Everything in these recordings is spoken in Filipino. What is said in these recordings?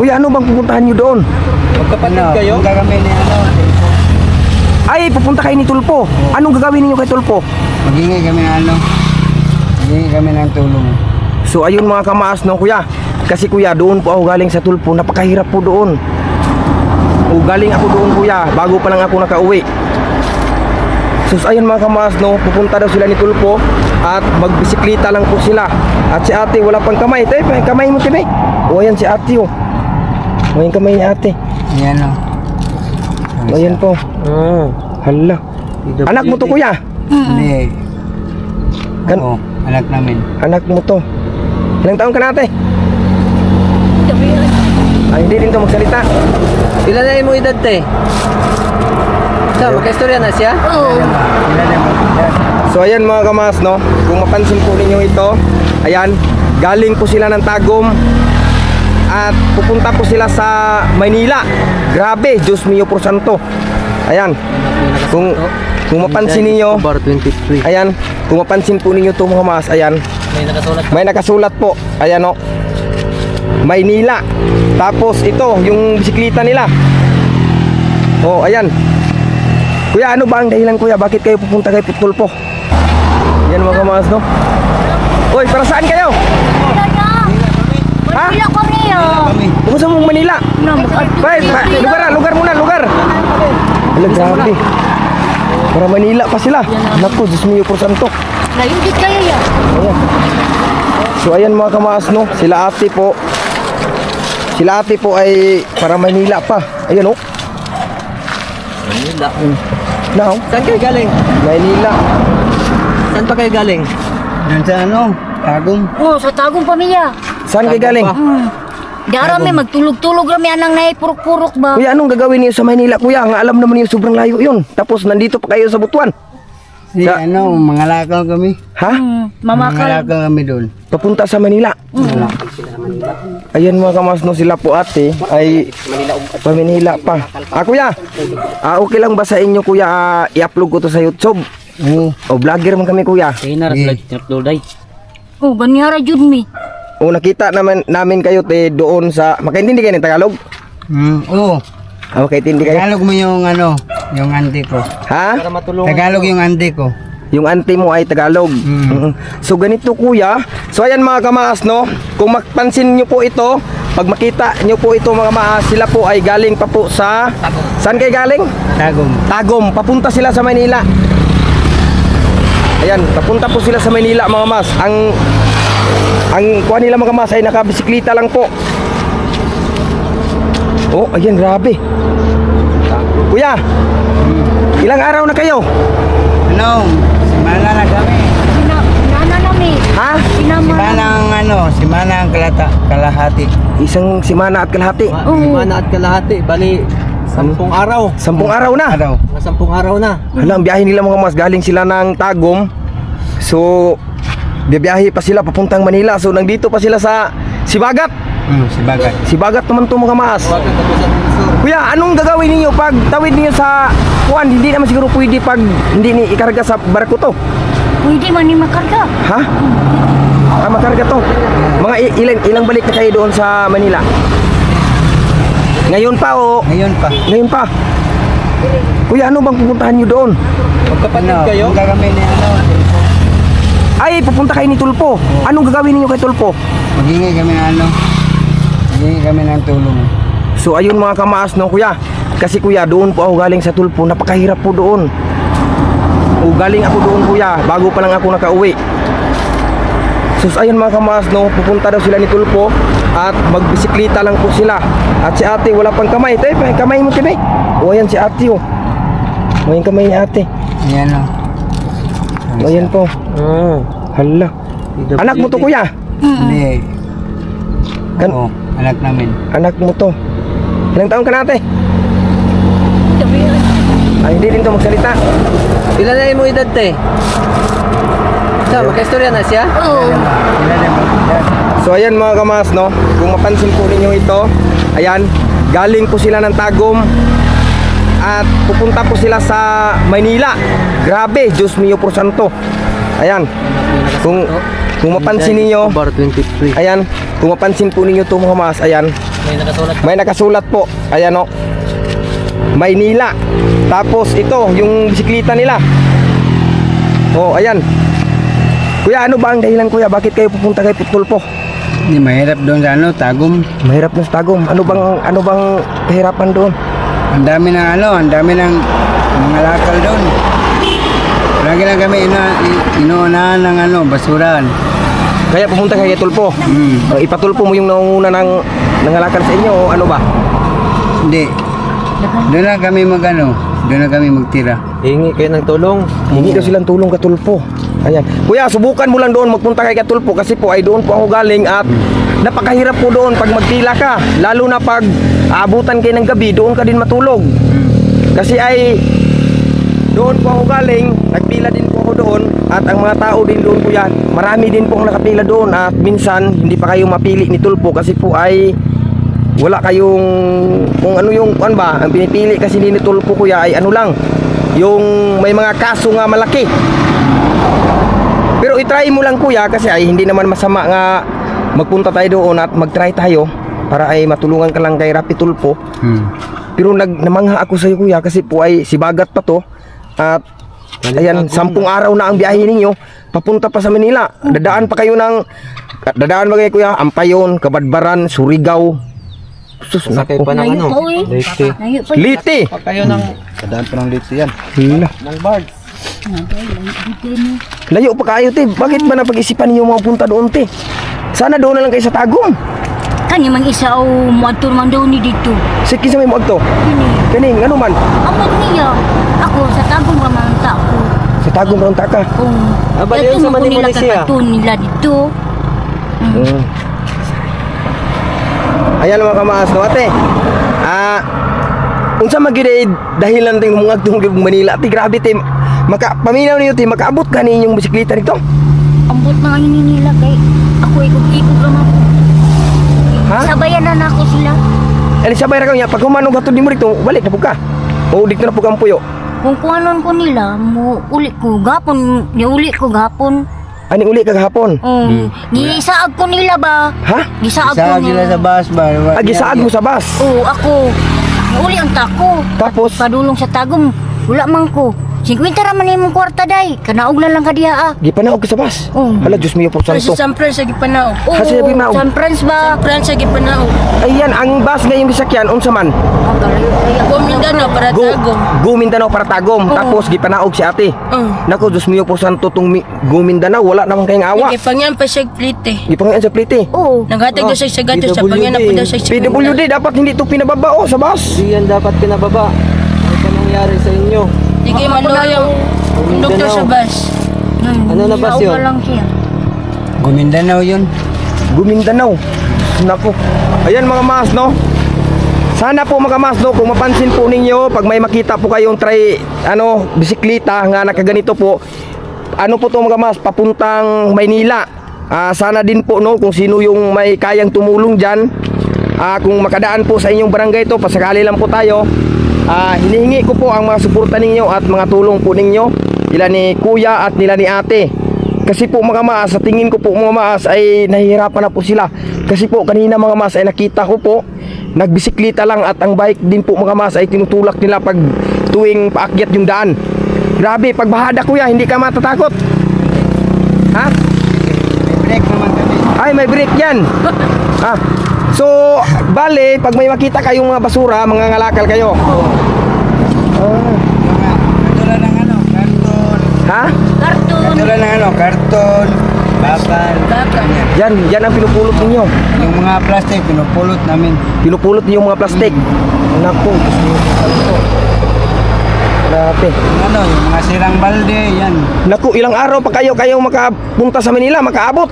Kuya, ano bang pupuntahan nyo doon? Magkapatid kayo? Gagawin ni Ay, pupunta kayo ni Tulpo. Anong gagawin niyo kay Tulpo? maghingi kami ng maghingi kami ng tulong. So ayun mga kamaas no kuya. Kasi kuya, doon po ako galing sa Tulpo. Napakahirap po doon. O galing ako doon kuya, bago pa lang ako nakauwi. So ayun mga kamaas no, pupunta daw sila ni Tulpo at magbisikleta lang po sila. At si ate wala pang kamay. Tay, kamay mo tibi. O ayan si ate oh. O yung kamay ni ate. Yan o. O ayan po. Hala. Anak mo to kuya? Hindi. Kan- Ako, anak namin. Anak mo to. Ilang taon ka na ate? Ay, hindi din to magsalita. Ilan na mo edad te? Sa magkaistorya na siya? So ayan mga kamas no, kung mapansin po ninyo ito, ayan, galing po sila ng Tagum at pupunta po sila sa Maynila. Grabe, Diyos mio por santo. Ayan, kung mapansin niyo, Bar 23. ayan, kung mapansin po ninyo ito mga kamas, ayan, May nakasulat. may nakasulat po, ayan o, Maynila. Tapos ito, yung bisikleta nila. Oh, ayan. Kuya, ano ba ang dahilan kuya? Bakit kayo pupunta kay Tulpo? Yan mga kamas no? Uy, para saan kayo? Ha? Wala kami ah. Pumunta mo Manila. Lugar muna, lugar. Wala, grabe. Para Manila pa sila. Naku, Diyos mio por santo. Layo dit kayo ya. Ayan. So ayan mga kamas no, sila ate po. Sila ate po ay para Manila pa. Ayan oh. Manila. Now, Saan kayo galing? Manila. Saan pa kayo galing? Doon sa Tagum. Oh, sa Tagum pamilya. Saan kayo galing? Darami magtulog-tulog rami anang nay purok-purok ba. Kuya, anong gagawin niyo sa Maynila kuya? Nga alam naman niyo sobrang layo yun. Tapos nandito pa kayo sa Butuan. Si mga lakaw kami. Ha? Mga Mamakal. lakaw kami doon. Papunta sa Manila. Ayan mga kamas no, sila po ate ay pa Manila pa. Kuya, okay lang ba sa inyo kuya i-upload ko to sa YouTube? Oo. O vlogger man kami kuya. Kaya na Eh. tinaploday. Oh, banyara jud mi. O nakita namin kayo te doon sa, makaintindi kayo ng Tagalog? Oo. Makaintindi kayo? Tagalog mo yung yung auntie ko. Ha? Para matulungan. Tagalog yung auntie ko. Yung auntie mo ay Tagalog. So ganito kuya. So ayan mga kamaas no, kung mapansin nyo po ito, pag makita nyo po ito mga maas, sila po ay galing pa po sa saan kayo galing? Tagum. Tagum, papunta sila sa Maynila. Ayan, papunta po sila sa Maynila mga mas. Ang kuha nila mga mas ay nakabisikleta lang po. Oh, ayan, grabe. Kuya, ilang araw na kayo? Simana na kami. Nana nami. Ha? Sinama. Simana ang kalahati. Isang simana at kalahati. Mana at kalahati. Bali, 10 araw. 10 araw na. Araw. Mga 10 araw na. Hala, ang biyahe nila mga mas, galing sila ng Tagum. So, biyahe pa sila papuntang Manila. So, nandito pa sila sa Sibagat. Sibagat. Sibagat naman to mga mas. Bakit tapos ang puso? Kuya, anong gagawin niyo pag tawid niyo sa kuan? Hindi naman siguro pwede pag hindi ni ikarga sa barko to. Pwede man ni makarga. Ha? Makarga to. Mga ilang balik na kayo doon sa Manila? Ngayon pa o? Ngayon pa. Ngayon pa. Kuya, ano bang pupuntahan niyo doon? Magkapatid kayo? Gagawin ni Ay, pupunta kayo ni Tulpo. Anong gagawin niyo kay Tulpo? maghingi kami ng tulong. So ayun mga kamaas no kuya. Kasi kuya, doon po ako galing sa Tulpo. Napakahirap po doon. O galing ako doon kuya, bago pa lang ako nakauwi. So ayun mga kamaas no, pupunta daw sila ni Tulpo at magbisikleta lang po sila. At si ate wala pang kamay. Tay, kamay mo tibi. O ayan si ate oh. O yung kamay ni ate. Yan o. O ayan po. Hala. Anak mo to kuya? Hindi. Kan- Oo, anak namin. Anak mo to. Ilang taon ka na ate? Ay, hindi din to magsalita. Ilan na mo edad te? Sa magkaistorya na siya? Oh. So ayan mga kamas no, kung mapansin po ninyo ito, ayan, galing po sila ng Tagum at pupunta po sila sa Maynila. Grabe, Diyos mio por santo. Ayan, kung mapansin niyo, Bar 23. ayan, kung mapansin po ninyo ito mga kamas, ayan, May nakasulat. May nakasulat po. Ayan o. Maynila. Tapos ito, yung bisikleta nila. Oh, ayan. Kuya, ano ba ang dahilan kuya? Bakit kayo pupunta kay Tulpo? Hindi mahirap doon sa ano, Tagum. Mahirap na sa Tagum. Ano bang kahirapan doon? Ang dami ng ang dami ng mga lakal doon. Lagi lang kami inuunahan ng basurahan. Kaya pupunta kay Tulpo. Ipatulpo mo yung naunguna ng nangalakal sa inyo o ano ba? Hindi. Doon lang kami doon lang kami magtira. Hingi kayo ng tulong. Hindi daw silang tulong Katulpo. Ayan. Kuya, subukan mo lang doon magpunta kay Katulpo kasi po ay doon po ako galing at napakahirap po doon pag magpila ka. Lalo na pag aabutan kayo ng gabi, doon ka din matulog. Kasi ay doon po ako galing, nagpila din po ako doon at ang mga tao din doon kuya, marami din po ang nakapila doon at minsan hindi pa kayo mapili ni Tulpo kasi po ay wala kayong kung ano yung ano ba, ang pinipili kasi ni Tulpo kuya ay ano lang yung may mga kaso nga malaki. Pero itry mo lang kuya kasi ay hindi naman masama nga magpunta tayo doon at magtry tayo para ay matulungan ka lang kay Rapi Tulpo. Pero namangha ako sa iyo kuya kasi po ay sibagat pa to at ayan 10 araw na ang biyahe ninyo papunta pa sa Manila. Dadaan ba kayo kuya Ampayon, Kabadbaran, Surigao. Sus, Sakay nako. pa ng ano. Layo pa, uy. Late. Layo pa. Liti. Pa kayo ng Kadaan pa ng litsi yan. Hala. ng bard. Layo pa kayo te. Bakit ba napag-isipan niyo mga punta doon te? Sana doon na lang kayo sa Tagum. Kanya mang isa o muadto man daw ni dito. Sige sa may mo agto. Kini. Kaning ano man? Amot niya. Ako sa tagong ramang tao. Sa Tagum raon ta ka. Kung baliw sa mo nila Malaysia. kakatun nila dito. Ayan mga kamaas no ate. Unsa magid dahilan ting mga agtong Manila ti grabe te. Paminaw niyo ti makaabot ka ninyong bisikleta dito. Ambot na ngayon nila kay ako ikog-ikog ramang. Ha? Sabayan na ako sila. Ali sabay ra kanya pag humanog ato di mo dito balik na pug ka. O dito na pug ang puyo. Kung kuanon ko nila, mo uli ko gapon, niuli ko gapon. Ani uli kagahapon. Gisaag ko nila ba? Ha? Gisaag ko Isa sila sa bus ba? Gisaag mo sa bus. Oo, ako. Uli ang tako. Tapos Padulong sa tagong, wala man ko. 50 raman imong kwarta day. Kanaog na lang ka diha ah. gipanaog ka sa bus. Oo. Hala Diyos mio por santo. San Fran sa Gipanao. Oo, Kasi sabi mo, San Franz ba? Fran sa Gipanao. Ayan ang bus ngayong gisakyan unsa man? Ang kalayo-layo. Go Mindanao para Tagum. Go Mindanao para Tagum. Tapos gipanaog si ate. Nako Diyos mio por santo tong Go Mindanao wala naman kayong awa. Pangyan pa siya plite. Gipangan sa plite. Oo. Naghatag daw siya sa gato sa pangyan na po daw siya sa PWD dapat hindi to pinababao sa bus. Di yan dapat pinababa. Ano pa nangyari sa inyo? Sige mano yung conductor sa bus. Ano na bus yun? Nauga lang siya. Gumindanao yun. Gumindanao. Nako. Ayan mga mas no. Sana po mga mas no kung mapansin po ninyo pag may makita po kayong bisikleta nga nakaganito po. Ano po to mga mas papuntang Maynila. Sana din po no kung sino yung may kayang tumulong diyan. Kung makadaan po sa inyong barangay to, pasakali lang po tayo. Hinihingi ko po ang mga suporta ninyo at mga tulong po ninyo nila ni kuya at nila ni ate kasi po mga maas sa tingin ko po mga maas ay nahihirapan na po sila kasi po kanina mga maas ay nakita ko po nagbisikleta lang at ang bike din po mga maas ay tinutulak nila pag tuwing paakyat yung daan. Grabe pag bahada kuya hindi ka matatakot ha? Break naman kami. Ay may brake yan so bale pag may makita kayong mga basura mga ngalakal kayo Katulad ng karton. ha? Karton. Katulad ng karton, bakal. Yan ang pinupulot ninyo. Yung mga plastic, pinupulot namin. Pinupulot niyo yung mga plastic. Naku, grabe. Yung mga sirang balde, yan. Naku, ilang araw pa kayo makapunta sa Manila, makaabot.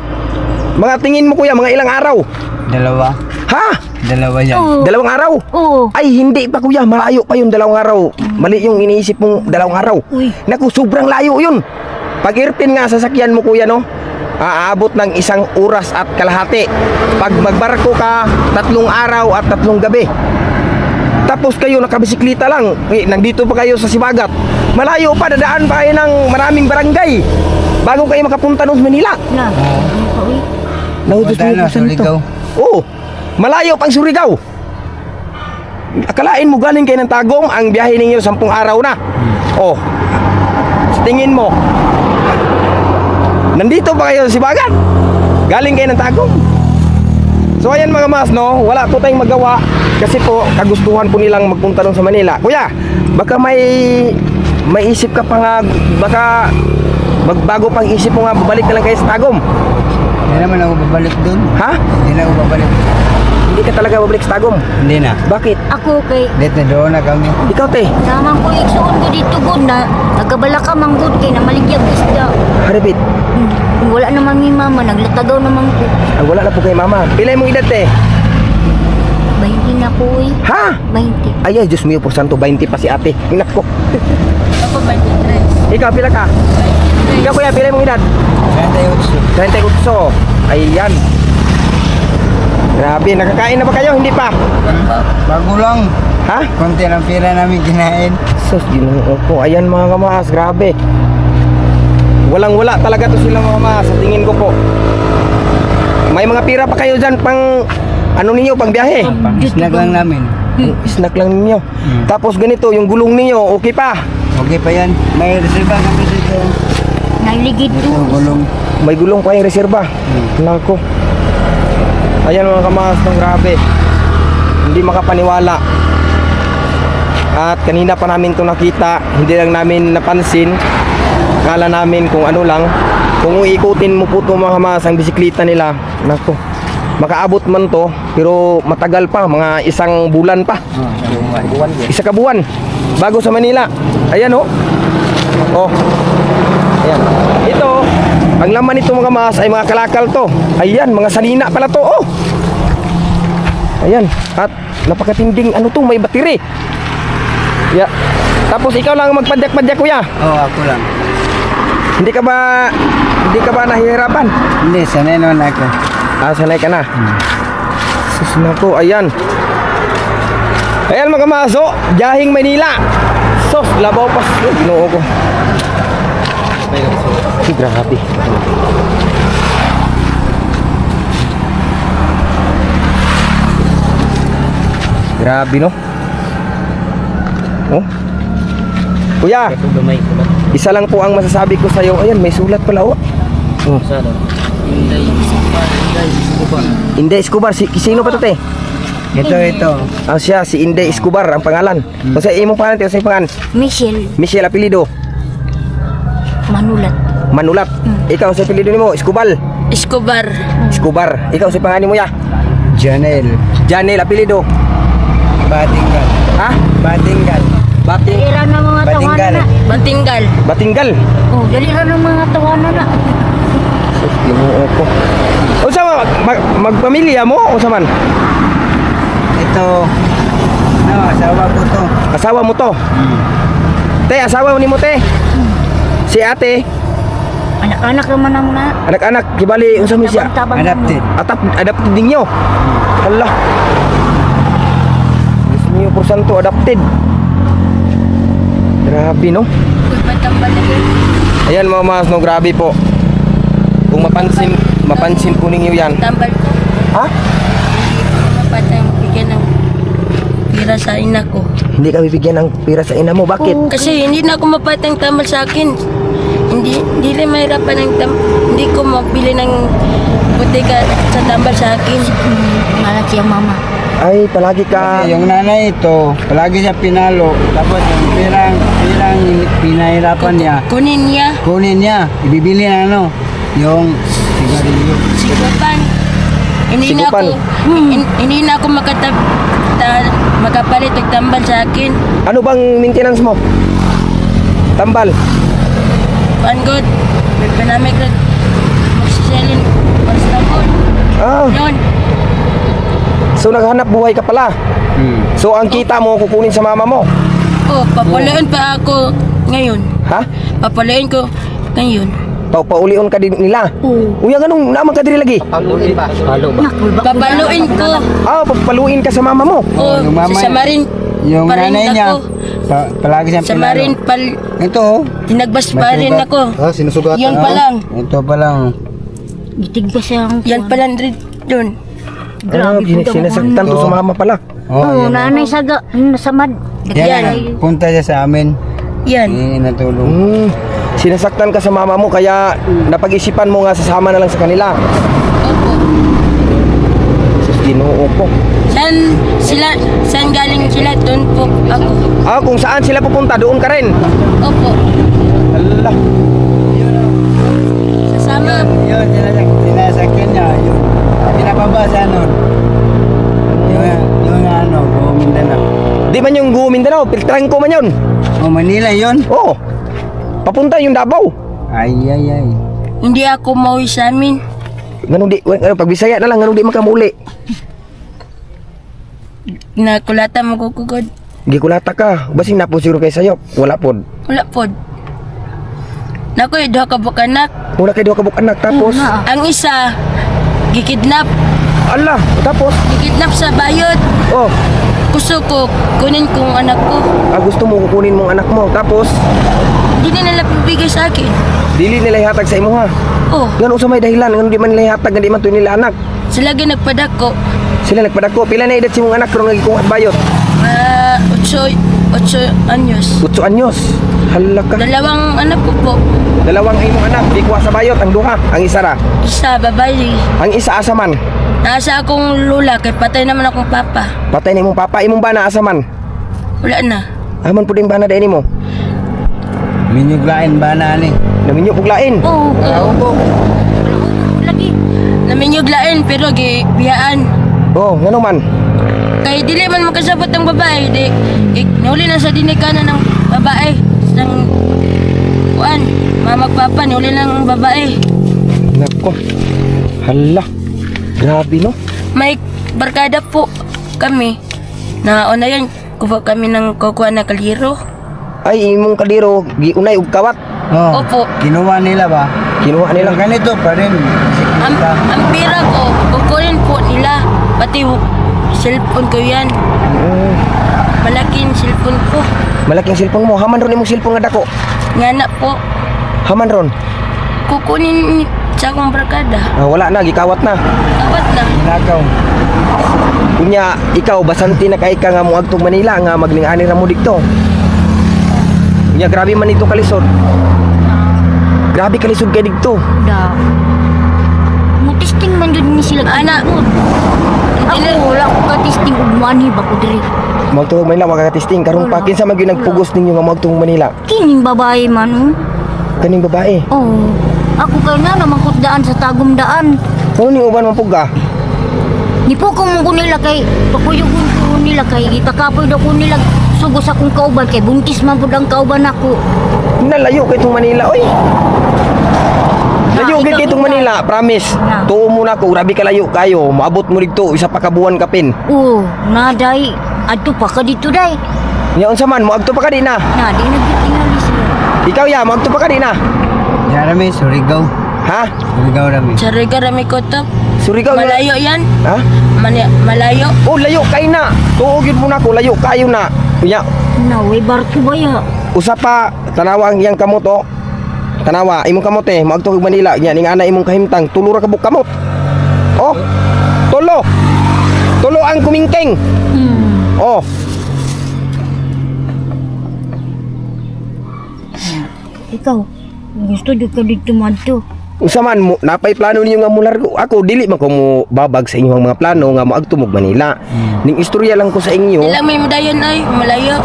Mga tingin mo kuya, mga ilang araw? 2. Ha? 2 yan. Oo. 2 araw? Oo. Ay, hindi pa kuya, malayo pa yung 2 araw. Mali yung iniisip mong 2 araw. Uy. Naku, sobrang layo yun. Pag irpin nga sasakyan mo kuya, no? Aabot ng 1 oras at kalahati. Pag magbarko ka, 3 araw at 3 gabi. Tapos kayo nakabisikleta lang. Nandito pa kayo sa Sibagat. Malayo pa, dadaan pa kayo ng maraming barangay bago kayo makapunta ng Manila. Na. Ano pa uy? Naku, Diyos Punta mio, na, kung saan ito? Surigao. Oo. Malayo pang Surigao. Akalain mo galing kayo ng Tagum, ang biyahe ninyo 10 araw na. Oh. Sa tingin mo, nandito pa kayo sa Sibagan? Galing kayo ng Tagum. So ayan mga mas, no, wala po tayong magawa kasi po kagustuhan po nilang magpunta doon sa Manila. Kuya, baka may isip ka pa nga, baka magbago pang isip mo nga, babalik na lang kayo sa Tagum. Hindi naman ako babalik doon. Ha? Hindi na ako babalik. Hindi ka talaga babalik sa Tagum. Hindi na. Bakit? Ako kay Dito doon na kami. Ikaw te, naman ko igsuon ko dito good na nagabala ka manggod kay na maligyag isda. harapit. Wala naman mi mama naglatagaw naman ko. Ah, wala na po kay mama. Pilay mong edad te. 20 na ko eh. Ha? 20. Ay, Diyos mío, por santo, 20 pa si ate. Inak ko. Ako 23. Ikaw, pila ka? Ikaw kuya, pilay mong edad? 38. Ayan. Grabe, nakakain na ba kayo? Hindi pa? Bago lang. Ha? Konti lang pira namin kinain. Sus, ginoo ko. Ayan mga kamaas, grabe. Walang-wala talaga to sila mga kamaas, sa tingin ko po. May mga pira pa kayo dyan pang, ano ninyo, pang biyahe? Snack lang namin. Snack lang ninyo. Tapos ganito, yung gulong ninyo, okay pa? Okay pa yan. May reserva kami dito. Naligid Ito, to. gulong. May gulong pa yung reserba. Nako. Ayan mga kamaas, ng grabe. Hindi makapaniwala. At kanina pa namin to nakita, hindi lang namin napansin. Akala namin kung ano lang. Kung uikutin mo po to mga kamaas, ang bisikleta nila, nako. Makaabot man to, pero matagal pa, mga 1 bulan pa. Isa ka buwan. Bago sa Manila. Ayan oh. Oh. Ayan. Ito, ang laman nito mga kamaas ay mga kalakal to. Ayan, mga salina pala to. Oh. Ayan. At napakatinding ano to, may battery. Yeah. Tapos ikaw lang magpadyak-padyak kuya. Oo, ako lang. Hindi ka ba nahihirapan? Hindi, sanay naman ako. Ah, sanay ka na. Sus nako, ayan. Ayan mga kamaso, Jahing Manila. Sos, labaw pa. Oh, ginoo ko. Grabe. Grabe no. Oh. Kuya, isa lang po ang masasabi ko sa iyo. Ayan, may sulat pala oh. Oh. Inday Escobar, sino pa to te? Ito. Ah, siya, si Inday Escobar ang pangalan. Kasi imong pangalan, te, sa pangalan. Michelle Michelle apelido. Manulat. Manulat. Ikaw sa apelido nimo, Escobar. Escobar. Escobar. Ikaw sa pangalan mo ya. Janel. Janel apelido. Batinggal. Ha? Batinggal. Dalira na mga tawanan Batinggal. na. Batinggal. Batinggal. Oh, dalira na mga tawanan na. Ginoo ko. O sa magpamilya mo o sa man? Ito. No, asawa ko to. Asawa mo to. Te, asawa ni mo te. Si ate, Anak-anak naman ang na. anak-anak, kibali unsa mo siya? Tabang-tabang Adapted. Adapted din nyo. Hala. Diyos niyo, por santo, adapted. Grabe, no? Uy, patambal na yun. Ayan mga mas, no, grabe po. Kung mapansin po ninyo yan. Tambal ko. Ha? Hindi ko mapatay bigyan ng pira sa ina ko. Hindi ka bibigyan ng pira sa ina mo. Bakit? Kasi hindi na ako mapatay ng tambal sa akin. Hindi rin mahirapan ng hindi ko mabili ng butika sa tambal sa akin. Ngalat siya mama. Ay, palagi ka... Kasi yung nanay ito, palagi siya pinalo. Tapos yung pirang pinahirapan niya, Kunin niya. kunin niya. Ibibili na ano, yung sigarilyo. Sigupan. Hindi na Sigupan. ako hindi na ako makapalit ng tambal sa akin. Ano bang maintenance mo? Tambal. Pangod. May panamig rin. Magsiselin. Pagsabon. Ah, Yun. so naghanap buhay ka pala. So ang kita mo kukunin sa mama mo. Oh, papalain pa ako ngayon. Ha? Papalain ko ngayon. Paulion ka din nila. Oo. Uya ganun, naman ka diri lagi. Nakul ba? Papaluin ko. Ah, papaluin ka sa mama mo. Oh, yung mama- sa Marin. Yung pa rin nanay niya, ako. palagi siyang Sa pinalo. Marin Ito, oh. tinagbas pa May rin sugat. ako. Sinusugatan. Yan pa lang. Ito pa lang. Gitig ba siyang Yan pa lang rin yun. Grabe po daw. Sinasaktan to sa mama pala. Oo, yan. nanay saga, nasamad. Yan, punta siya sa amin. Yan. Natulong. Sinasaktan ka sa mama mo kaya napag-isipan mo nga sasama na lang sa kanila. Opo. Sus, Ginoo ko. Saan galing sila? Doon po ako. Kung saan sila pupunta, doon ka rin. Opo. Allah. Sasama. Yun, sinasakyan niya. Yun, pinapabasa nun. Yung ano, Mindanao. Di man yung Mindanao, Piltrangco man yun. Manila yun. Oo. Papunta yung Davao. Ay. Hindi ako mauwi sa amin. Pag Bisaya na lang, ganun di makamuli. Nakulata mo kukugod. Gikulata ka, basing napo siguro kay sayo. Wala pod. Wala po. Nakoy, duha ka bukanak. Wala kay duha ka anak tapos. Ang isa, gikidnap. Allah, tapos. Gikidnap sa bayot. Oh, Gusto ko, kunin kong anak ko. gusto mo kukunin mong anak mo tapos Hindi na nila bibigay sa akin. dili nila ihatag sa imo ha. Oh, Ngano sa may dahilan, ngano di man nila ihatag, hindi man to nila anak. sila nagpadako. Sila nagpadako, pila na edad si mong anak pero nagikuha at bayot. 8 anyos. 8 anyos. Hala ka. Dalawang anak ko po. Dalawang imong anak, gikuha sa bayot ang duha, ang isa ra. Isa, babae. Ang isa asaman. Nasa akong lula, kay patay naman akong papa. Patay ni imong papa, imong bana asaman. Wala na. Aman pud yung bana dai nimo. Minyuglain ba na ni? Naminyo puglain. Oo, Oo. lagi. Naminyuglain, pero biyaan. Oh, ngano man. Kay dili man makasabot ang babae. Nahuli na sa dinikanan ng babae. Ng kuan. Mamagpapa, nahuli ng babae. Nako. Hala. Grabe no. May barkada po kami. Na yan, kuha kami ng kukuha na kaliro. Ay imong kadiro giunay og kawat. Oh, Opo. Kinuha nila ba? Kinuha nila. Ganito pa rin. Ang pira ko, kukunin po nila. Pati cellphone ko yan. Malaking cellphone ko. Malaking cellphone mo. Haman ron imong cellphone nga dako. Nga na po. Haman ron. Kukunin sa akong barkada. Wala na gikawat na. Kapat na. Nakaw. Kunya ikaw basanti na kay ka nga mo agtong Manila nga magling-ani ra mo dikto. Kunya grabe man ito kalisod. Grabe kalisod kay dikto. Da. Mutisting man jud ni sila. Ana. Ako wala ko ka-testing ug money ba ko diri. Magtuog Manila magka-testing karon pa kinsa man gyud nagpugos ninyo nga magtong Manila. Kining babae man. Kaning babae. Oh. Ako kay na namangkot daan sa tagom daan. Ano ni uban man pugga? Nipukong ko nila kay pakuyugon ko nila kay ipakapoy daw ko nila sugos akong kauban kay buntis man pud ang kauban ako. Nalayo kay tong Manila oy. Layo ikaw kay tong na. Manila, promise. Na. Tuo mo na ko, grabe ka layo kayo. Maabot mo dito isa pa ka buwan kapin. Oo, naday. Adto pa ka dito day. Nya unsa man mo agto pa ka di na. Na di nagtingali sila. Ikaw ya, mo agto pa ka di na. Yarami, Surigao. Ha? Surigao rami. Sa Rigarami ko to. Surigao ya. Malayo yan. Ha? Malayo. Oh, layo kay na. Tuo gyud mo na ko, layo kayo na. Kunya, Naway barko ba ya? usa pa tanawa ang iyang kamot oh. Tanawa imong kamot eh, maagto kag Manila. Nya ning ana imong kahimtang, tulo ra ka buk kamot. Oh. Tulo. Tulo ang kumingking. Oh. Ikaw, gusto di ka dito madto. Usa man mo napay plano ninyo nga mulargo. Ako dili man ko mo babag sa inyong mga plano nga moagto mo Manila. Ning istorya lang ko sa inyo. Ilang may madayon ay, malayo.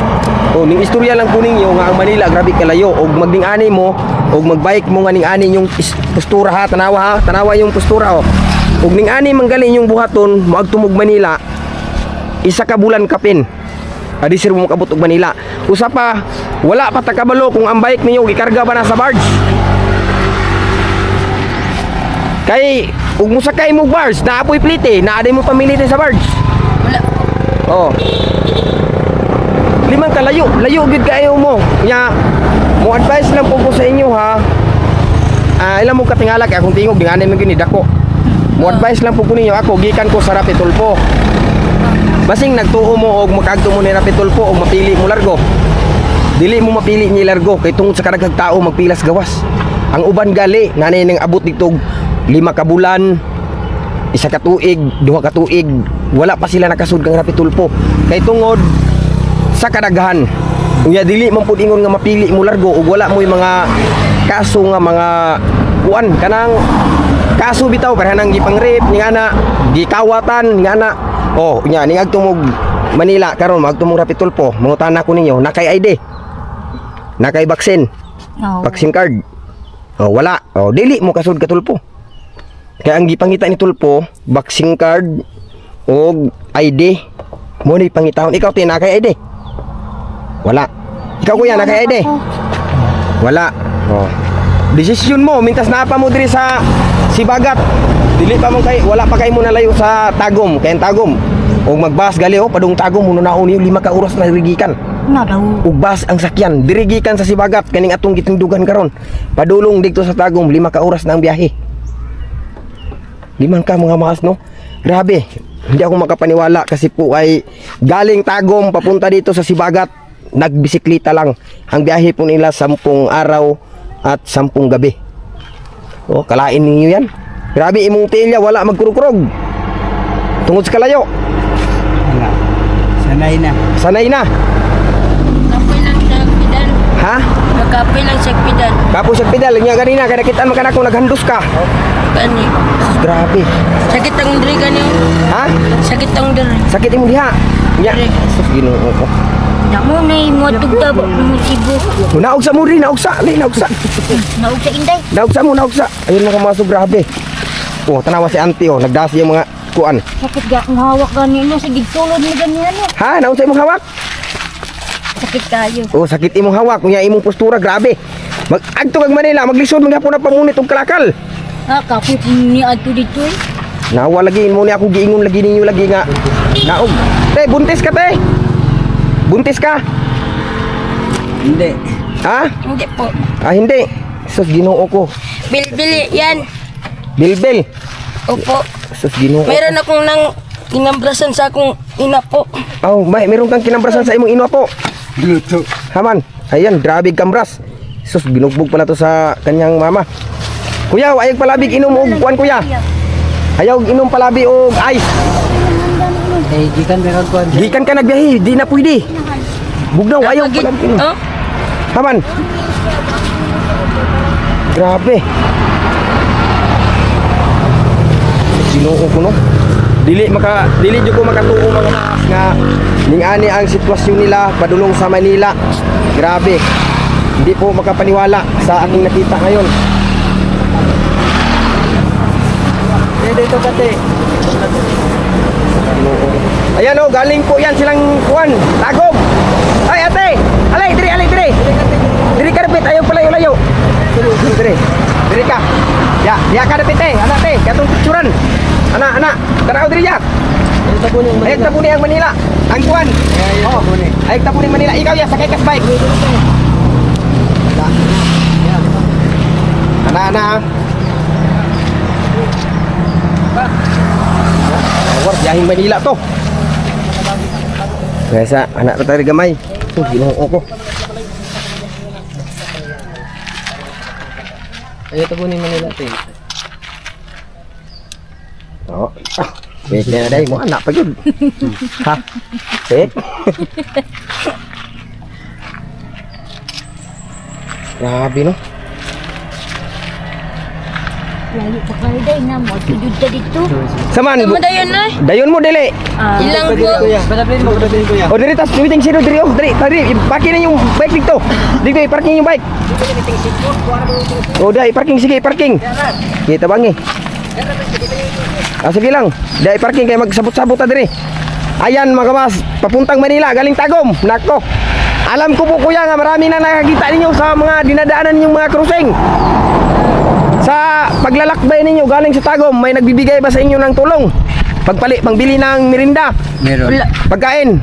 Oh, ning istorya lang ko ninyo nga ang Manila grabe kalayo og magding ani mo og magbike mo nga ning ani yung postura ha, tanawa yung postura oh. Og ning ani manggali yung buhaton moagto mo Manila. Isa ka bulan kapin. Adi sir mo kabot og Manila. Usa pa wala pa ta kabalo kung ang bike ninyo gikarga ba na sa barge. Kay ug musakay mo barge, naapoy plite, naaday mo pamilya sa barge. Wala. Oh. Limang kalayo, layo gid kayo mo. Nya mo advice lang po ko sa inyo ha. Ilang mo katingala kay akong tingog dinganin man gini dako. Mo advice lang po ko ninyo ako gikan ko sa Rapitulpo. Basing nagtuo mo og makagto mo ni Rapitulpo og mapili mo largo. Dili mo mapili ni largo kay tungod sa kadaghang tao magpilas gawas. Ang uban gali nanay ning abot dito 5 ka bulan isa ka tuig, duha ka tuig, wala pa sila nakasud kang Rapi Tulfo. Kay tungod sa kadaghan. Unya dili man pud ingon nga mapili mo largo ug wala mo mga kaso nga mga kuan kanang kaso bitaw parehang gipang-rape ni ana, gikawatan ni ana. Oh, unya ning agtumog Manila karon magtumog Rapi Tulfo, mangutana ko ninyo, nakay ID. Nakay vaccine. Oh. Vaccine card. Oh, wala. Oh, dili mo kasud ka Tulfo. Kaya ang gipangita ni Tulfo, vaccine card o ID. Mo ni pangitahon ikaw tin nakay ID. Wala. Ikaw kuya nakay ID. Wala. Oh. Desisyon mo, mintas na pa mo diri sa Sibagat. Dili pa mo kay wala pa kay mo nalayo sa Tagum, kay Tagum. Og magbas gali oh padung Tagum mo naon yung 5 ka oras na rigikan. Na daw. Ug bus ang sakyan dirigikan sa Sibagat kaning atong gitindugan karon. Padulong dito sa Tagum 5 ka oras na ang biyahe. 5 ka mga mahas no. Grabe. Hindi ako makapaniwala kasi po ay galing Tagum papunta dito sa Sibagat. Nagbisikleta lang. Ang biyahe po nila 10 araw at 10 gabi. Oh, kalain ninyo yan. Grabe imong tilya wala magkurukrog. Tungod sa kalayo. Wala. Sanay na. Sanay na. Kapoy lang sa pedal. Ha? Nakapoy lang sa pedal. Kapos sa pedal nya ganina kay nakitaan man kanako naghandos ka. Kani. Grabe. Sakit ang diri kani. Ha? Sakit ang diri. Sakit imong diha. Nya. Sus Ginoo ko. Namo na mo tugda mo sibo. Naog sa muri, naog sa, naog sa. Naog sa inday. Naog sa mo, naog sa. Ayun mga maso grabe. Oh, tanawa si auntie oh, nagdasi yung mga kuan. Sakit ga ang hawak gani no sa gigtulod ni ganyan no. Ha, naon sa imong hawak? Sakit kayo. Oh, sakit imong hawak, kunya imong postura grabe. Magadto kag Manila, maglisod maghapon na pamunit og kalakal. Ah, kapit ni adto dito eh. Nawa lagi mo ni ako giingon lagi ninyo lagi nga. Naog. Te, buntis ka te. Buntis ka? Hindi. Ha? Hindi po. Ah, hindi. Sus Ginoo ko. Bilbili yan. Bilbil. Opo. Sus Ginoo. Mayroon akong nang kinambrasan sa akong ina po. Oh, meron kang kinambrasan sa imong ino po. Luto. Haman. Ayan, grabe kambras. Sus, binugbog pala to sa kanyang mama. Kuya, ayog palabig inom og kuan kuya. Ayaw inom palabi og ice. Eh, gikan meron ko. Gikan ka nagbiyahe, di na pwede. Bugnaw, ayaw Kapag- palabig inom. Oh, Haman. Grabe. Ginoo ko no. Dili jud ko makatuo mga mas nga ning ani ang sitwasyon nila padulong sa Manila. Grabe. Hindi po makapaniwala sa aking nakita ngayon. Dito kate. Ayan oh, galing po yan silang kuwan, Tagum. Ay ate, alay diri. Diri ka dapit, ayaw palayo-layo. Diri ka. Ya, diya ka dapit eh, ana te, katong picturean. Ana, tanaw diri ya. Ayag tabuni ang Manila. Ang kuwan. Oh, ayag tabuni Manila. Ikaw ya, sakay ka sa bike. Ana. Awar, biyahing Manila to. Kaysa, anak na tayo gamay. Ginoo ko. Ayo tabunin Manila te. Oo. Wait na day mo anak pa yun. Ha? Eh? Grabe no? Layo pa kayo day na mo sujud ka dito. Saman, madayon na. dayon mo dili. Ah, Ilang po. Padapin mo kuya. O diri tas tuwiting sino diri oh, diri, parking na yung bike dito. Dito parking yung bike. O dai parking sige, parking. Kita bangi. Ah, sige lang. Dai parking kay magsabot-sabot ta diri. Ayan mga mas, papuntang Manila galing Tagum. Nako. Alam ko po kuya nga marami na nakakita ninyo sa mga dinadaanan yung mga cruising. Sa paglalakbay ninyo galing sa Tagum, may nagbibigay ba sa inyo ng tulong? Pangbili ng merinda, Meron. pagkain.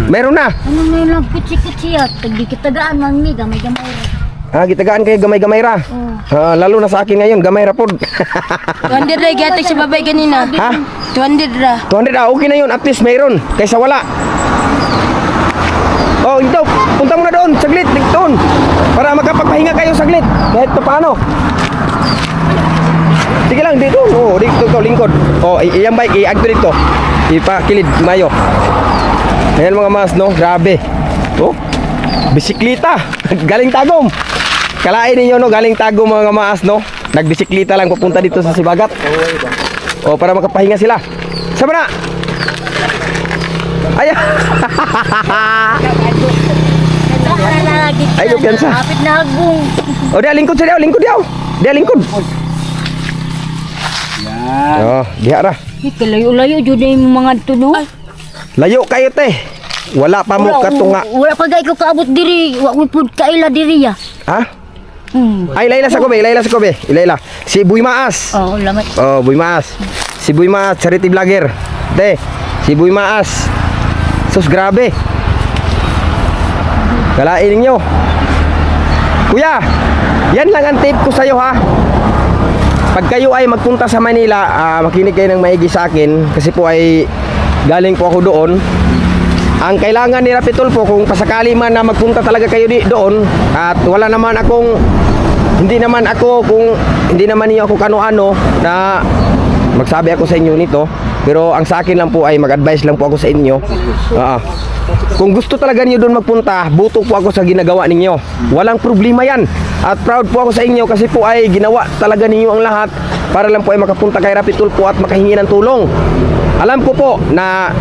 Meron na. ano na lang kutsi-kutsi at tagdikitagaan man ni gamay-gamay. Ah, gitagaan kayo gamay-gamay ra. Oh. Ah, lalo na sa akin ngayon, gamay ra pod. 200 ra gatik sa babay kanina. Ha? 200 ra. 200 ah, okay na yun, at least mayroon kaysa wala. Oh, ito, punta muna doon, saglit, doon. Para makapagpahinga kayo saglit, kahit pa paano. Sige lang, dito. Oo, dito ikaw, lingkod. Oh, iyang bike, i-agto dito. Ipakilid, mayo. Ayan mga mas, no? Grabe. Oh, bisikleta. Galing Tagum. Kalain ninyo, no? Galing Tagum mga mas, no? Nagbisikleta lang pupunta dito sa Sibagat. Oh, para makapahinga sila. Sama na. Ayan. Ay, kumpiyansa. Kapit na agbong. Oh, dia lingkod sa dia, lingkod dia. Dia lingkod. Yan. Oh, diha ra. Kalayo-layo jud yung mga tuno. Layo kayo te. Wala pa mo katunga. Wala pa gay ko kaabot diri. Wa ko pud kaila diri ya. Ha? Hmm. Ay, Layla sa Kobe, Layla sa Kobe. Layla. Si Buy Maas. Oh, lamat. Oh, Buy Maas. Si Buy Maas, charity vlogger. Te, si Buy Maas. Sus, grabe. Kalain ninyo. Kuya, yan lang ang tip ko sa'yo ha. Pag kayo ay magpunta sa Manila, makinig kayo ng maigi sa akin. Kasi po ay galing po ako doon. Ang kailangan ni Rapitol po, kung pasakali man na magpunta talaga kayo doon, at wala naman akong, hindi naman niyo ako kano-ano na magsabi ako sa inyo nito, pero ang sa akin lang po ay mag-advise lang po ako sa inyo. Kung gusto talaga niyo doon magpunta, buto po ako sa ginagawa ninyo. Walang problema yan. At proud po ako sa inyo kasi po ay ginawa talaga ninyo ang lahat para lang po ay makapunta kay Rapitol po at makahingi ng tulong. Alam ko po na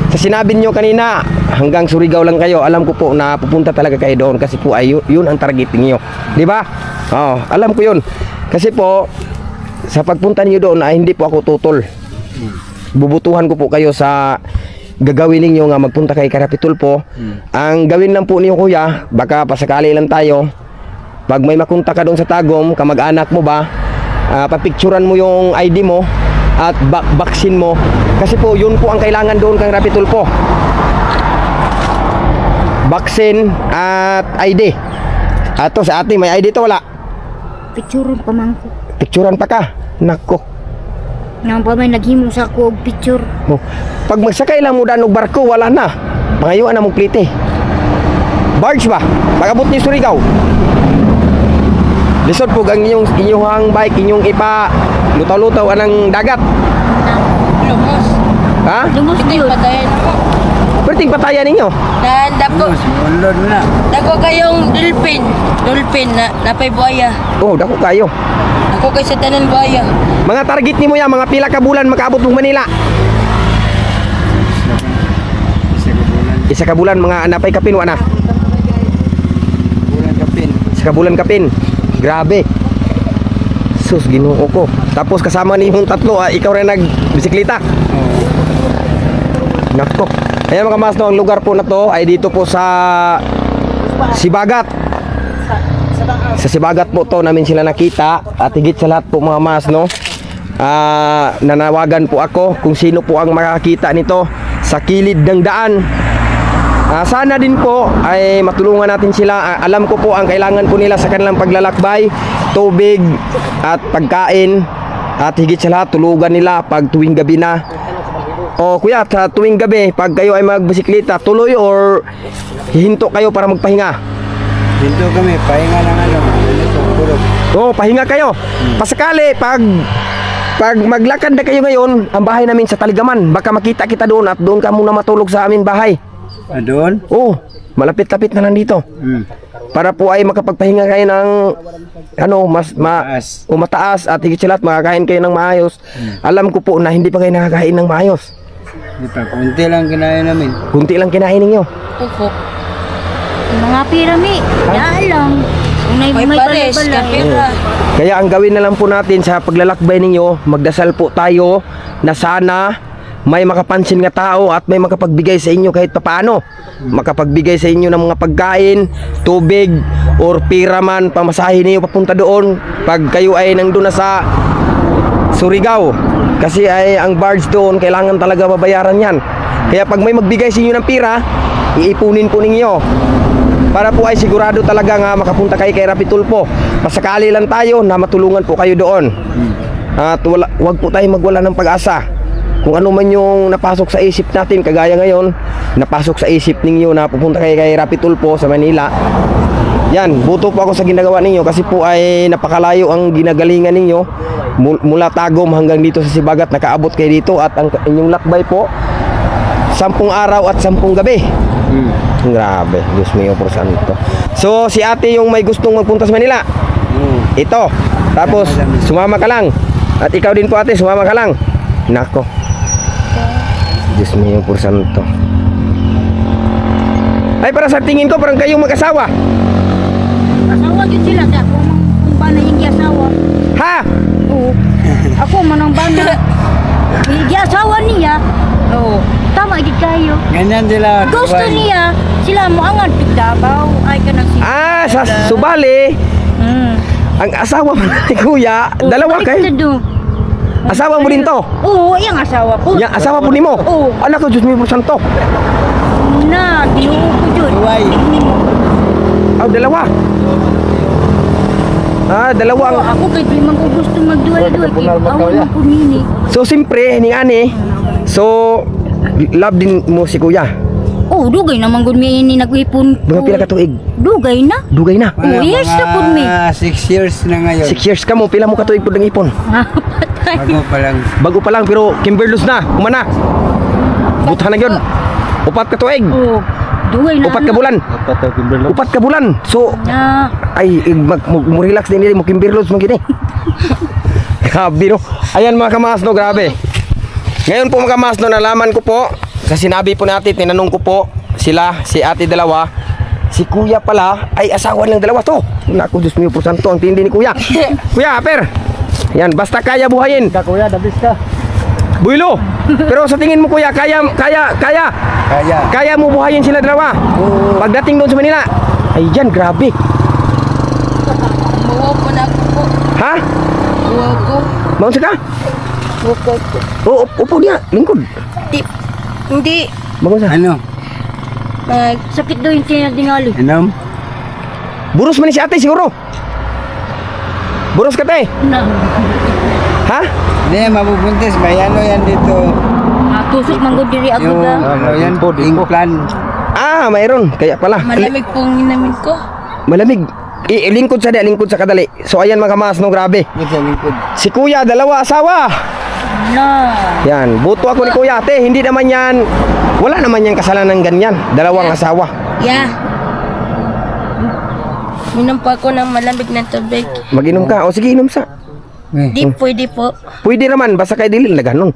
sa sinabi niyo kanina, hanggang Surigao lang kayo. Alam ko po na pupunta talaga kayo doon kasi po ay yun ang target niyo. Di ba? Oo, alam ko yun. Kasi po, sa pagpunta niyo doon ay hindi po ako tutol. Bubutuhan ko po kayo sa gagawin ninyo nga magpunta kay Rapitol po. Ang gawin lang po niyo kuya, baka pasakali lang tayo. Pag may makunta ka doon sa Tagum, kamag-anak mo ba, papicturan mo yung ID mo at vaccine mo. Kasi po, yun po ang kailangan doon kay Rapitol po. Vaccine at ID. Ato sa ating may ID to wala. Picturean pa man ko. Picturan pa ka. Nako. Nang pa may naghimo sa ko og picture. Oh. Pag magsakay lang mo og barko, wala na. Mangayuan na mong plite. Barge ba? Pag-abot ni Surigao. Lisod po ang inyong bike, inyong ipa lutaw-lutaw anang dagat. Lumos. Ha? Lumos Hindi yun. patayin ako. Perting patayan ninyo. Dako. Ulod mo na. Dako kayong dolphin. Dolphin na napay buhaya. Oh, dako kayo. Ako kay sa tanan buhaya. Mga target nimo ya, mga pila ka bulan makaabot mong Manila. Isa ka bulan mga napay kapin wa na. Bulan kapin. Isa ka bulan kapin. Grabe. Sus, Ginoo ko. Tapos kasama ni yung tatlo, ikaw rin nagbisikleta. Nako. Ayan mga mas, no, ang lugar po na to ay dito po sa Sibagat. Sa Sibagat po to namin sila nakita. At higit sa lahat po mga mas, no, nanawagan po ako kung sino po ang makakita nito sa kilid ng daan. Sana din po ay matulungan natin sila. Alam ko po ang kailangan po nila sa kanilang paglalakbay, tubig at pagkain. At higit sa lahat, tulugan nila pag tuwing gabi na. O kuya, sa tuwing gabi, pag kayo ay magbisikleta, tuloy or hihinto kayo para magpahinga? Dito kami, pahinga ng tulog. O, pahinga kayo. Pasakali, pag maglakad na kayo ngayon, ang bahay namin sa Taligaman, baka makita kita doon at doon ka muna matulog sa amin bahay. Doon? Oh, malapit-lapit na lang dito. Para po ay makapagpahinga kayo ng mataas at higit sa lahat makakain kayo ng maayos. Alam ko po na hindi pa kayo nakakain ng maayos. Di pa, kunti lang kinain namin. Kunti lang kinain ninyo. Opo. Mga pirami. Lang. Kung may Pares, balay-balay. kapira. Kaya ang gawin na lang po natin sa paglalakbay ninyo, magdasal po tayo na sana may makapansin nga tao at may makapagbigay sa inyo kahit papaano. Makapagbigay sa inyo ng mga pagkain, tubig, or pira man, pamasahe niyo papunta doon pag kayo ay nandun na sa Surigao. Kasi ay ang barge doon, kailangan talaga babayaran yan. Kaya pag may magbigay sa inyo ng pira, iipunin po ninyo. Para po ay sigurado talaga nga makapunta kayo kay Rapitol po. Pasakali lang tayo na matulungan po kayo doon. At wag po tayo magwala ng pag-asa. Kung ano man yung napasok sa isip natin, kagaya ngayon, napasok sa isip ninyo na pupunta kayo kay Rapitol po sa Manila. Yan, buto po ako sa ginagawa ninyo kasi po ay napakalayo ang ginagalingan ninyo. Mula Tagum hanggang dito sa Sibagat, nakaabot kayo dito at ang inyong lakbay po 10 araw at 10 gabi. Grabe, Diyos mio por santo. So si ate yung may gustong magpunta sa Manila. Ito. Tapos sumama ka lang. At ikaw din po ate, sumama ka lang. Nako. Diyos mio por santo. Ay, para sa tingin ko parang kayong mag-asawa. Asawa yun sila. Ako ang bana hindi asawa. Ha? Oo. Ako man ang bana. Hindi asawa niya. Oo. Tama gid kayo. Ganyan sila. Gusto niya. Sila mo angan Davao. Ay ka na sila. Ah, sa Subali, ang asawa mo ni kuya, dalawa kayo. Asawa mo din to? Oo, yung asawa ko. Yang asawa po nimo? Oo. Anak ko, Diyos mo po santo. Na, dinuo ko dyan. Uway. Ah, dalawa. Ah, dalawa ang... Ako kay di man ko gusto magduway-duway. Kay awan ko nini. So, simpre, ning ani. So, love din mo si kuya. Oh, dugay naman gud mi ini nag-ipon. Mga pila ka tuig? Dugay na. Dugay na. Oh, yes na po mi. 6 years na ngayon. 6 years ka mo, pila mo ka tuig po ng ipon? Bago pa lang. Bago pa lang, pero Kimberlos na, kumana. Buthan na yun. Upat ka tuig. Oh, dugay na. Upat ka bulan. Upat ka bulan. So, Na. ay, mo relax din nila, mo Kimberlos mo gini. Grabe no. Ayan mga kamaas no, grabe. Ngayon po mga kamaas no, nalaman ko po, sa sinabi po natin, tinanong ko po sila, si ate dalawa, si kuya pala ay asawa ng dalawa to. Naku, Diyos mo po santo, ang tindi ni kuya. Kuya, per. Yan, basta kaya buhayin. Kuya, dabis ka. Builo. Pero sa tingin mo kuya, kaya Kaya. mo buhayin sila dalawa. Pagdating doon sa Manila. Ay yan, grabe. Buwaw po na ako po. Ha? Buwaw ko. Maunsa ka? Bukod ko. Oo, upo niya, lingkod. Hindi. Maunsa. Ano? Sakit daw yung tinadingali. Inom? Buros man ni si ate siguro. Buros ka te. Na. Ha? Hindi, mabubuntis. May ano yan dito. Tusok man gud diri ako Yung ga. ano yan, implant. Ah, mayroon. Kaya pala. Malamig pong inamin ko. Malamig. Lingkod sa di, lingkod sa kadali. So ayan mga kamaas no, grabe. Sa lingkod. Si kuya, dalawa asawa. Na. Yan, buto ako ni kuya ate. Hindi naman yan, wala naman yan kasalanan ganyan. Dalawang asawa. Yeah. Minom po ako ng malamig na tubig. Mag-inom ka. O sige, inom sa. Di pwede po. Pwede naman, basta kay dilil na ganun.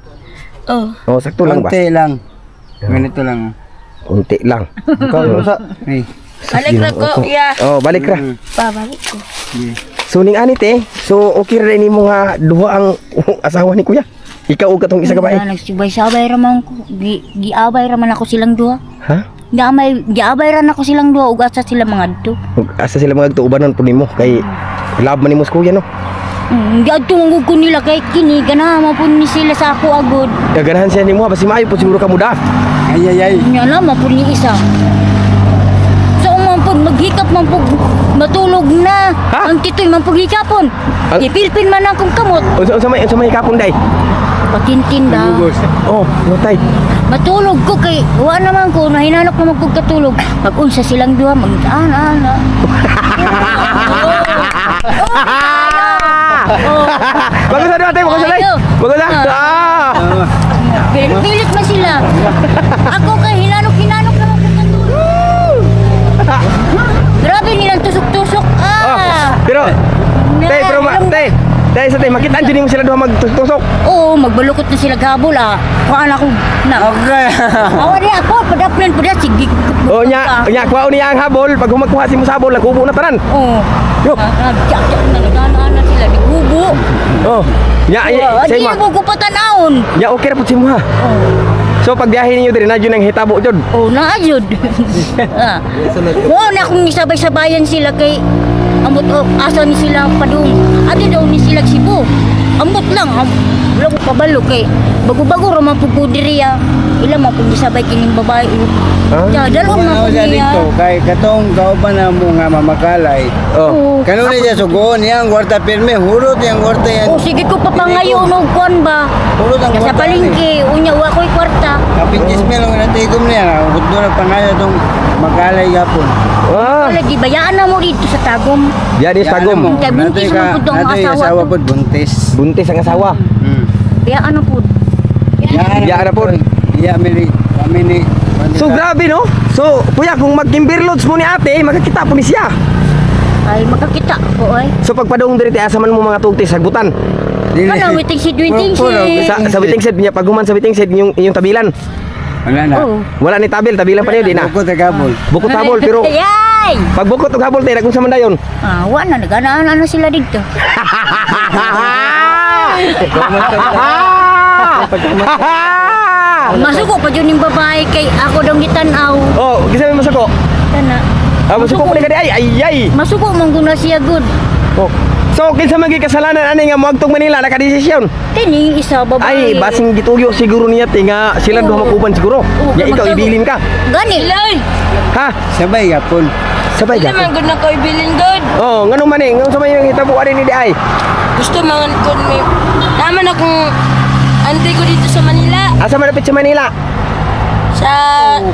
Oh. O, sakto lang ba? Konti lang. Ganito lang. Kunti lang. Ay. Balik na ko. Yeah. Oh, balik ra. Babalik ko. So ning anit so okay ra ni mo nga duha ang asawa ni kuya. Ikaw ug katong isa ka ba eh? Nagsubay-sabay raman ko. Giabay raman ako silang duha. Ha? Giabay ra ako silang duha ug asa sila mga adto. Ug asa sila mga tuubanon po nimo kay love man nimo sa kuya no. Giadto mangud ko nila kay kini ganahan po ni sila sa ako agod. Gaganahan siya nimo basi maayo po siguro ka muda. Ay. Nya na po ni isa. So man po maghikap man po matulog na. Ha? Ang titoy man po hikapon. Ang- Ipilpin man akong kamot. Unsa may kapon day? Patintin daw. Oh, notay. Matulog ko kay wa naman ko nahinanok naman ko katulog. Pag unsa silang duha mag-ana. Bagus na ate, bagus na. Ayo. Bagus na. Ah. Pilit man sila. Ako kay hinanok naman ko katulog. Grabe nilang tusok-tusok. Pero Tay, sa tay makita anjud nimo sila duha magtusok. Oo, magbalukot na sila gabol Kuan ako na. Okay. Awa di ako, padaplan pada sige. Oh nya kuha niya ang habol pag humakuha si mo sa habol nagkubo na tanan. Oo. Yo. Nagjakjak na nagana sila di kubo. Oh. Nya say Di mo. mo ko patanaon. Ya okay ra pud si mo ha. So pag biyahe ninyo diri na jud nang hitabo jud. Oh, naayod. Oo, na akong isabay-sabayan sila kay ambot asa ni sila padung. Adi daw ni sila Cebu. Ambot lang, wala ko kabalo kay bago-bago ra man pud ko diri Ila man pud isabay kining babae. Ah? Dalon man Ano pud siya niya. dito? Kay katong kauban na mo nga mamakalay. Oh. Kanuni siya sugoon yang kwarta pirme, hurot yang kwarta yan. Oh, sige ko papangayo og kuan ba. Hurot ang Sa kwarta. palengke, unya wa ko'y kwarta. Kapit ismel ang natigom niya. Huddo na pangayo tong makalay gapon. Ah. Wala gibayaan na mo dito sa Tagum. Biya ni tagom. Kay buntis man pud ang asawa asawa to. po buntis. buntis ang asawa. Kaya ano po? Biyaan na po. Iya, kami ni... So grabe no? So kuya, kung mag-kimberlods mo ni ate, makakita po ni siya. Ay, makakita po ay. So pagpadong diri ti asaman mo mga tugti sagbutan. Ano, waiting seed. Sa waiting shed niya, pag human sa waiting shed yung tabilan. Wala na. Oo. Wala ni tabilan pa niyo di na. Ako tagabol. Bukod habol pero Yay! pag bukod og habol tayo kung sa man dayon. Ah, wala na, nag-ana sila dito. Masuko pa dyan yung babae kay ako daw gitanaw. Oh, gisa mo masuko. Tana. Ah, masuko ko ni kadi ay. Masuko mong guna siya good. Oh. So kinsa man kasalanan ani nga moagtong Manila nakadesisyon. Tini isa babae. Ay, basing gituyo siguro niya ti nga sila duha makuban siguro. Ya ikaw ibilin ka. Gani. Iloy! Ha? Sabay yapon. Sabay Hindi ka. man gud na ko ibilin gud. Oh, ngano man eh, ngano sa may hitabo ani ni di ay. Gusto man gud may naman akong auntie ko dito sa Manila, Asa malapit sa Manila? sa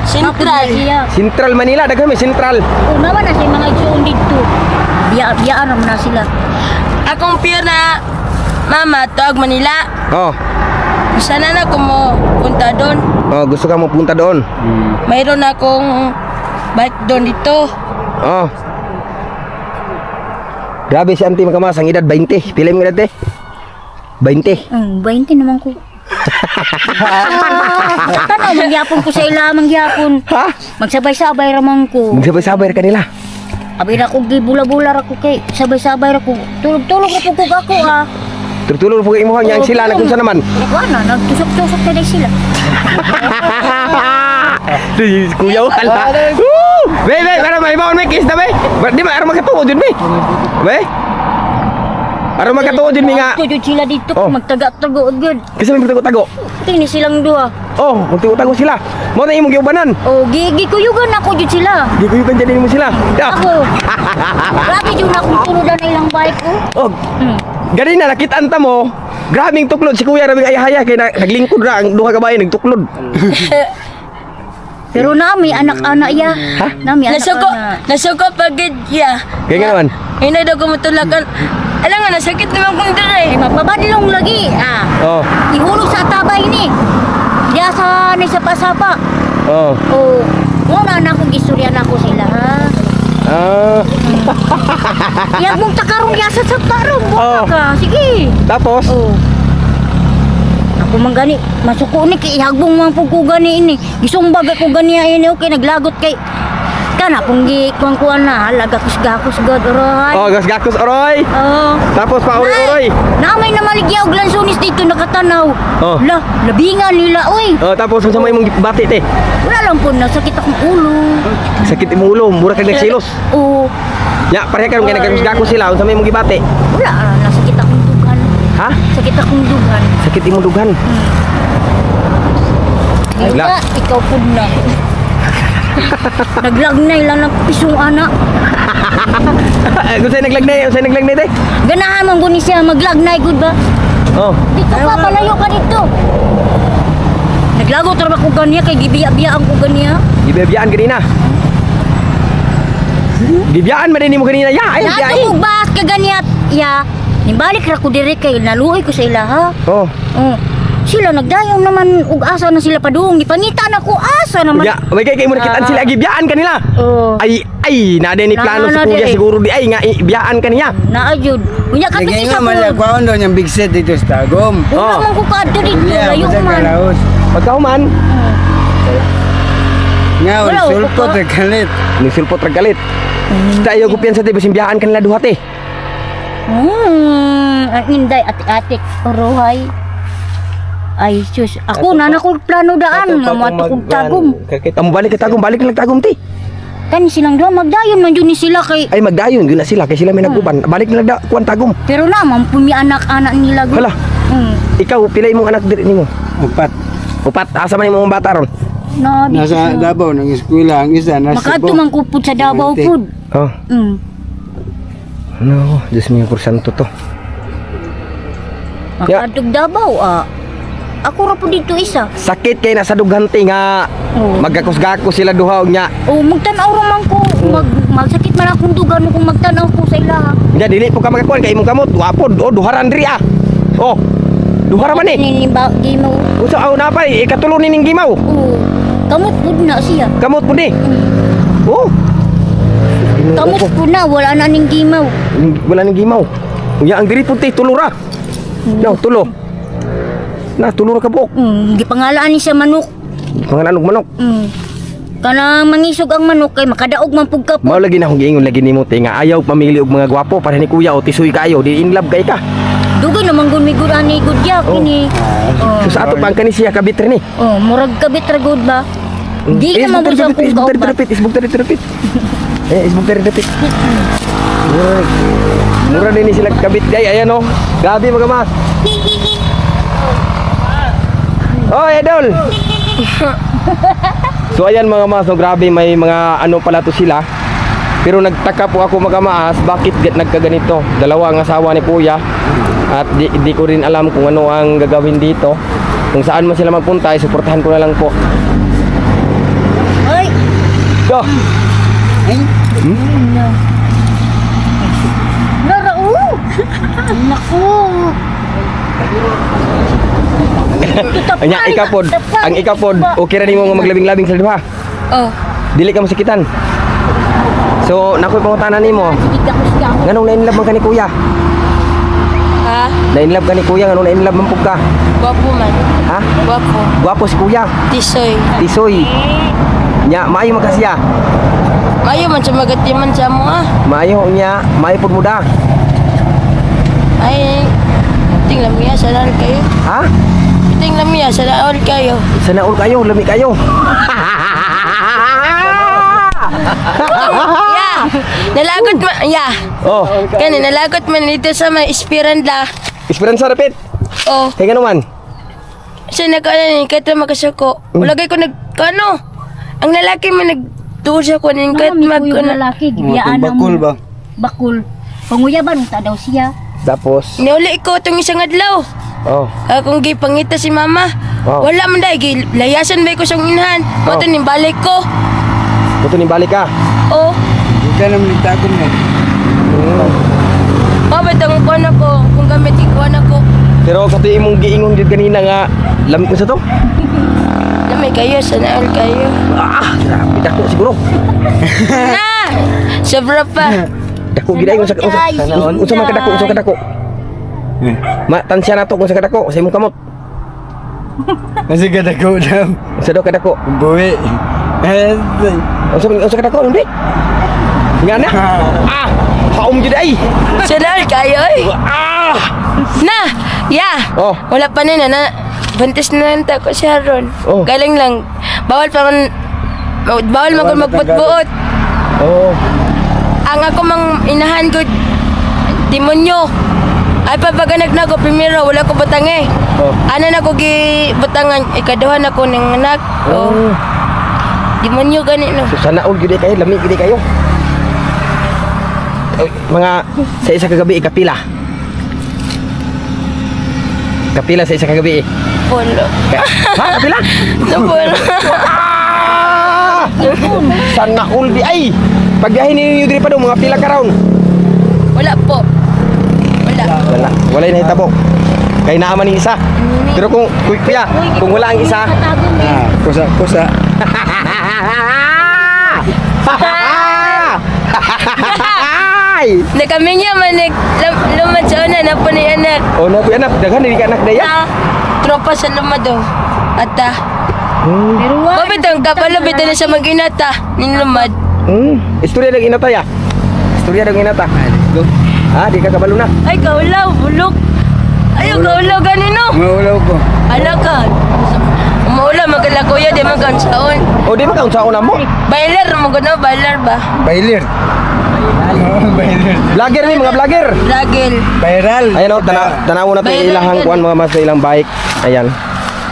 Central. Siya. Central Manila, daghan may Central. Oh, naman na siya mga igsoon dito. Biyaan naman na sila. Akong pure na mama tuag Manila. Oh. Sana na ko mo punta doon. Oh, gusto ka mo punta doon. Mayroon akong bike doon dito. Oh. Grabe si auntie Makamas, ang edad 20. Pila mo edad te? 20. 20 naman ko. Tanaw, mangyapon ko sa ila, mangyapon. Ha? Magsabay-sabay ramang ko. Magsabay-sabay ra kanila. Abi na ko gibula-bular ako kay sabay-sabay ra ko. Tulog-tulog ra ko ako ah. Turtulo po kayo imuhang yang sila nagkunsa naman. Wala, nagtusok-tusok na din sila. Kuya wala. Be, para may maon may kiss na be. Di ba aron magkatuod yun be? Be? Aron magkatuod yun nga. Tujud sila dito Oh. magtaga-tagood good. Kasi may tago-tago. Tini silang duha. Oh, magtago-tago sila. Mo na imong giubanan. Oh, gigi kuyugan ako jud sila. Giguyugan dyan mo sila. Ako. Grabe jud na akong tuludan na ilang bike ko. Oh, gani na nakitaan ta mo. Grabing tuklod si Kuya Rabing ayahaya kay naglingkod ra ang duha ka babae nagtuklod. Pero nami anak-anak ya. Ha? Nami Nasuko, anak-anak. nasuko pagid ya. Kaya nga naman. Hinay daw ko matulakan. Alam nga, nasakit naman kong Eh, dire. magpabadilong lagi. Ah. Oh. Ihulog sa tabay ni. Diya sa ni sapa-sapa. Oh. Oh, muna na akong istorya na ako sila ha. Ah. Yang mong takarong yasa sa tarong. Oh. Ka. Sige. Tapos, Oh. Ako man gani, masuko ni kay ihagbong man pug ko gani ini. Gisumbag ako gani ini okay naglagot kay kana pong gi kuan na lagakos-gakos god oroy. oh, gas-gakos oroy. Oh. Tapos pa oroy-oroy. Namay na maligya og lansones dito nakatanaw. Oh. La, labingan nila oy. Oh, tapos sa may mong bati te. Wala lang po nasakit akong ulo. Sakit imong ulo, mura kag nagsilos. Oh, Ya, pareha karon kay nagagos-gakos sila sa may mong gibati. wala nasakit akong dugan. Ha? Sakit akong dugan. Sakit imong dughan. La. Ikaw pud na. Naglagnay lang ng pisong anak. Kung sa'yo naglagnay te. Ganahan man guni siya maglagnay gud ba? Oh. Dito ka palayo ka dito. Naglagot ra ba ko ganiya kay gibiya-biya ang ko ganiya. Gibiyaan kanina. Gibiyaan man din mo kanina. Ya, ay, Nato ay. og bahas ka ganiya. Ya, nimbalik ra ko dire kay naluoy ko sa ila ha. Oh. Oh. Sila nagdayon naman ug asa na sila padung gipangita na ko asa naman. Ya, may kay mo nakitaan sila gibiyaan kanila. Oh. Ay, na din ni plano si Na Kuya di. siguro di ay nga biyaan kaniya. Naayod. Unya ka Sige sa nga, malakwaon doon yung big set dito sa Tagum. Wala Oh. man ko kadto dito Iya, layo sa man. Kalaos. Pagkauman, Nga, Wala, sulpot upo. at kalit. ni sulpot ragalit. Tayo ko piyansa te bisin biyaan kanila duha te. Ang inday atik-atik orohay. Ay, sus. Ako na ko plano daan nga mo kog tagom. Amo balik ka tagum, balik lang tagum te. Kan silang duha magdayon man jud ni sila kay Ay magdayon gyud na sila kay sila may naguban. Balik lang da kuan tagum. pero naman pumi anak-anak nila gud. Hala, ikaw pila imong anak diri nimo? Upat. Upat, asa man imong bata ron? Nabi Nasa siya. Davao, ng eskwela. Ang isa, nasa Makadto Cebu. man ko pud sa Davao Ante. pud. Oh, no, Diyos mío por santo to. Ya. Makadto Davao ah. Ako ra pud dito isa. Sakit kay nasa dughante nga Oh. magakos-gakos sila duha nya. Oh, magtan-aw ra man ko. Magsakit man akong dugan kung magtan-aw ko sa ila. Nya dili po ka makakuan kay imong kamot. Wapod, oh duharan diri ah. Oh. Duha ra man ni. Ninimba gimaw. Usa aw napay ikatulo ni ning gimaw. Oo. Kamot pud na siya. Kamot po ni. Oh. Kamot pud na wala na ning gimaw. Wala ning gimaw. Unya ang diri puti tulo ra. No, tulo. Na tulo ra ka buok. Gipangalaan ni siya manok. Pangalan og manok. Kana mangisog ang manok kay makadaog man pug ka. Mao lagi na akong giingon lagi nimo te nga ayaw pamili og mga gwapo para ni kuya o tisoy kayo di in love kay ka. Dugay naman gun miguran ni Gudyak ini. So sa ato pang kani siya kabit ni. Oh, murag kabit ra gud ba? Di naman mo sa kung kauban. Isbog tari terapit. Isbog tari terapit. Mura din ni sila kabit kay ayan oh. Grabe mga mas. Oh, idol. So ayan mga mas, so grabe may mga ano pala to sila. Pero nagtaka po ako mga maas, bakit nagkaganito? Dalawa ang asawa ni kuya. At di ko rin alam kung ano ang gagawin dito. Kung saan man sila magpunta, suportahan ko na lang po. Ay, Go! narao. Naku. Anya ikapod, ang ikapod, okay ra nimo nga maglabing-labing sa duha. Oh. Dili ka masakitan. So, nakoy pangutanan nimo. Nganong na-inlove man ka ni kuya? Ha? Na-inlove ka ni kuya, nganong na-inlove man pug ka? Gwapo man. Ha? Gwapo. Gwapo si kuya. Tisoy. Tisoy. Nya, maayo man ka siya. Mayo man siya magatiman sa mo ah. Maayo nya, maayo pud muda. Ay, tingnan miya sa daan kayo. Ha? Tingnan miya sa daan kayo. Sana all kayo, lami kayo. Ya, nalagot man. Ya, Oh, kani nalagot man dito sa may Esperanza. Esperanza rapid. Oh, Kay ngano man? siya nagkala ni kahit makasako. Ulagay ko nagkano. Ang lalaki man nagtuod siya ko nin kahit mag lalaki gibiyaan ang Bakul ba? bakul. Panguyaban ta daw siya. Tapos, Niuli ko itong isang adlaw. oh, Akong gipangita si mama. Oh. Wala man dahil layasan ba ko siyang inhan. Oh. Mato ni balik ko. buto ni balik ka. Oh, Hindi ka naman itakon mo. mabait ang kuwan ako. Kung gamit ikuan ako. Pero sa tuwing mong giingon din kanina nga, lamig ko sa to. Lamay kayo, sanaal kayo. Ah, grabe dako siguro. Na! Sobra pa. Dako gid ay unsa unsa man kadako, unsa kadako. Ma tansya na to kung sa kadako, sa imong kamot. Kasi kadako daw. Unsa daw kadako? Buwi. Unsa kadako, hindi? Nga na? Ah, haom gid ay. Sanaal kayo eh. Ah! Na! Ya! Oh. Wala pa na. Buntis na lang ko si Haron. Oh. Galing lang. Bawal pa man. Bawal man kung magbuot-buot. Oh. Ang ako mang inahan ko demonyo. Ay papaganag na ko primero wala ko butang eh. Oh. Ana na ko gi butangan ikaduha na ko ning anak. Oh. Oh. Demonyo gani no. So sana all gid kayo, lamig gid kayo. Mga sa isa kagabi kapila. Kapila sa isa kagabi. Polo. Ha, kapila? Polo. Ah! Sana all di ay. Pagbiyahe ninyo diri pa daw mga pila ka round. Wala po. Wala. Wala na hitabo. Kay naaman ng isa. Pero kung kuya, kung wala ang isa, Kusa. Na kami niya man lumad sa una na po ni anak. Oh, no, kuya anak, daghan diri ka anak daya. Ah, tropa sa lumado. Ata. Pero wa. Babit ang kapalo bitaw na sa mag-inata. Ning lumad. Istorya ng inata ya. Istorya ng inata. Ah, di ka kabalo na. Ay, kaulaw, bulok. Ayaw, kaulaw, ganino. Maulaw ko. Ala ka. Umuula, magala kuya, di magansaon. O di ba kaun sa una mo? Bailer, mo gano, bailer ba? Bailir. Bailir. Vlogger ni mga vlogger. Ragil. Viral. Ayan o, tanaw na to Bayran ilang yan. kuan mga mas ilang bike. Ayan.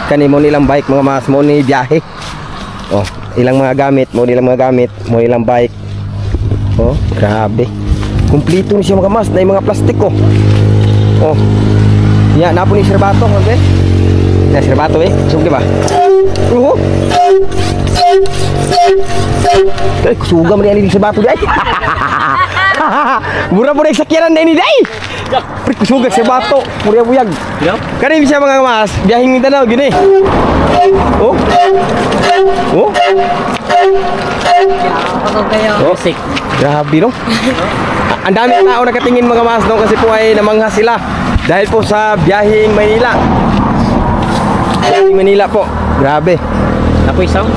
Kani mo nilang bike mga mas mo ni biyahe. Oh, ilang mga gamit, mo nilang mga gamit, mo nilang bike. Oh, grabe. Kumpleto ni siya mga mas, na yung mga plastik ko. Oh. Ya, napo ni serbato, okay? Ya, serbato eh. So, di ba? Ay, kusuga mo rin yung serbato di ay. Mura po na eksakyanan na ini day. Pre, kusugat sa bato. Mura buyag. Kani bisa mga mas, biyahing Mindanao gini. Oh. Oh. Ako kayo. Oh. Grabe no. Ang dami tao nakatingin mga mas no kasi po ay namangha sila dahil po sa biyahing Manila. Biyahing Manila po. Grabe. Apoy sound.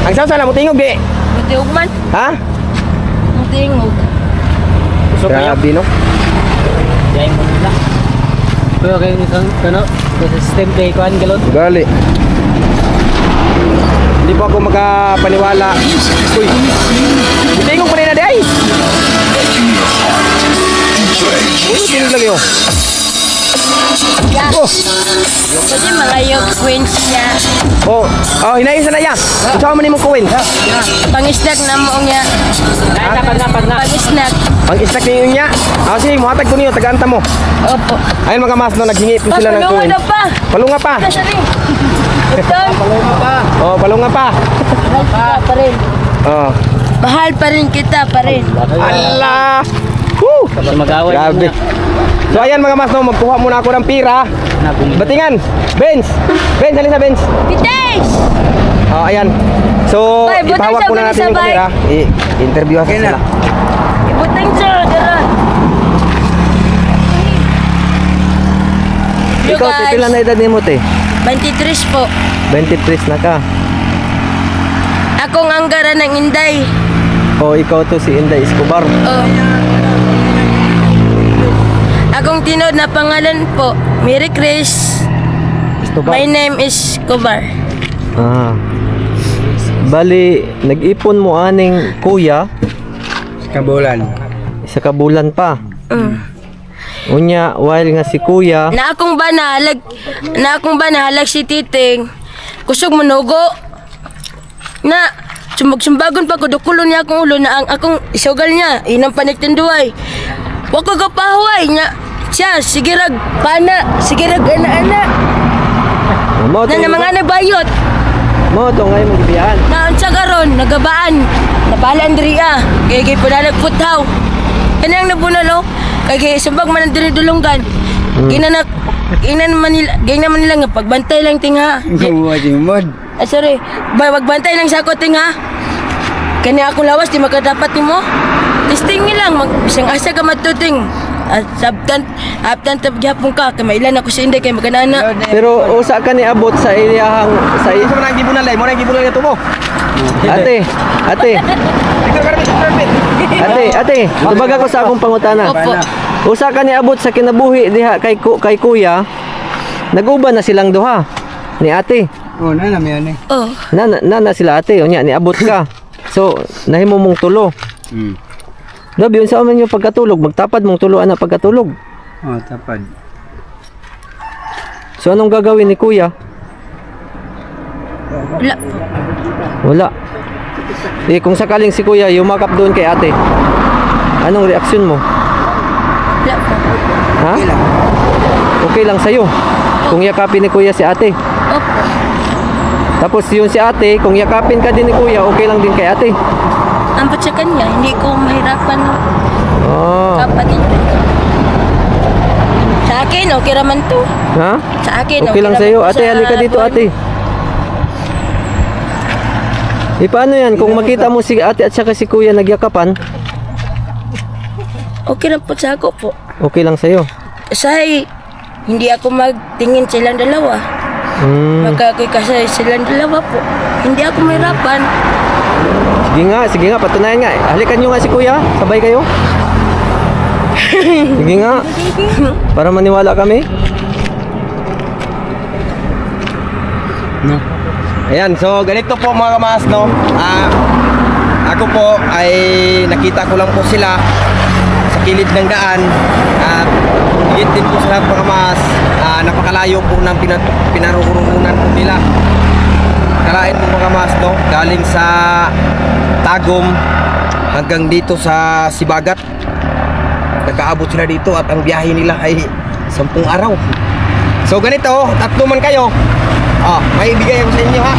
Ang sasa na mo tingog di. Mutiog man. Ha? Mutingog. Grabe no. Diyan mo nila. Pero kayo nito, ano? System kay Kuan Galot. Gali. Hindi po ako makapaniwala. Uy. Tingog pa rin na di ay. Uy, tingog lang yun. Yeah. Oh. Kasi mga yung queens niya. Oh, hinayin sa na yan. Ikaw mo ni mong kuwin. Pangisnak na mo niya. Pag na. Pangisnak. Ang istak ninyo niya. Sige, muhatag ko niyo, taga-anta mo. Opo. Ayun mga mas no, naghingi po sila ng Pasulungan kuwin. na pa. Palunga pa. Nasa rin. Betul. Oh, palunga pa. Mahal pa rin. Oh. Mahal pa rin kita pa rin. Allah. Woo. Kapag mag-away. Grabe. So ayan mga mas no, magkuha muna ako ng pira. Batingan. Benz. Benz, halika Benz. Bites! Oh, ayan. So, Bay, butang ipahawak sa muna natin yung sabay. kamera. I-interview Okay sila. na. Ibutang siya. Dara. Yo Ikaw, guys. pila na edad ni mo, te? 23 po. 23 na ka. Akong anggaran ng Inday. O, ikaw to si Inday Escobar. Oh. Akong tinod na pangalan po, Mary Chris. Escobar. My name is Kobar. Ah. Bali, nag-ipon mo aning kuya, Kabulan. isa ka bulan pa. Mm. Unya, while nga si kuya, Na akong ba nahalag si Titing. Kusog manugo. Na sumbag-sumbagon pa ko dukulo niya akong ulo na ang akong isugal niya inang paniktinduay. Wa ko kapahuay niya. Siya sige rag pana, sige rag ana-ana. mo Na mga nabayot. mo to ngay mong gibiyahan. Na unsa karon nagabaan. Nabalan diri kay pala nagputaw. Kani ang nabunalo kay sumbag man diri dulunggan. Ginanak Inan Manila, ganyan man nila nga pagbantay lang tingha. Kabuhay yung mod. Sorry. Magbantay lang sa ako tingha. Kani ako lawas di makadapat nimo. Testing ni lang isang asa ka matuting. At aptan tab gyapon ka kay mailan ako si Inday kay maganana. Pero usa ka ni abot sa iliyahang sa Isa mo nang gibunan lay, mo nang gibunan nga tumo. ate. Ate, tubag ako sa akong pangutana. Opo. Usa ka ni abot sa kinabuhi diha kay kuya. Nag-uban na silang duha ni ate. Oh, na namin yan eh. Oh. Na sila ate, unya ni abot ka. So, nahimo mong tulo. Labi, unsa man yung pagkatulog, magtapad mong tulo ana pagkatulog. Oh, tapad. So anong gagawin ni kuya? Wala. Wala. Kung sakaling si kuya yumakap doon kay ate, anong reaksyon mo? Wala po. Ha? Okay lang sa'yo. Kung yakapin ni kuya si ate. Opo. Tapos yun si ate, kung yakapin ka din ni kuya, okay lang din kay ate. Ampat sa kanya, hindi ko mahirapan Oh. kapatid. Sa akin, okay raman to. Ha? Sa akin, Okay lang raman sa'yo. to Ate, sa halika dito buwan. ate. Paano yan? Kung makita mo si ate at saka si kuya nagyakapan, Okay lang po sa ako po. okay lang sa'yo. Kasi hindi ako magtingin silang dalawa. Magkakoy kasi silang dalawa po. Hindi ako mahirapan. Sige nga, patunayan nga. Halikan nyo nga si kuya, sabay kayo. Sige nga, para maniwala kami. No. Ayan, so ganito po mga kamas, no? Ako po ay nakita ko lang po sila sa kilid ng daan. At higit din po sa lahat mga kamas, napakalayo po ng pinarurungunan po nila. Kalain po mga kamas, no? Galing sa Tagum hanggang dito sa Sibagat. Nagkaabot sila dito at ang biyahe nila ay 10 araw. So ganito, tatlo man kayo. May ibigay ako sa inyo ha.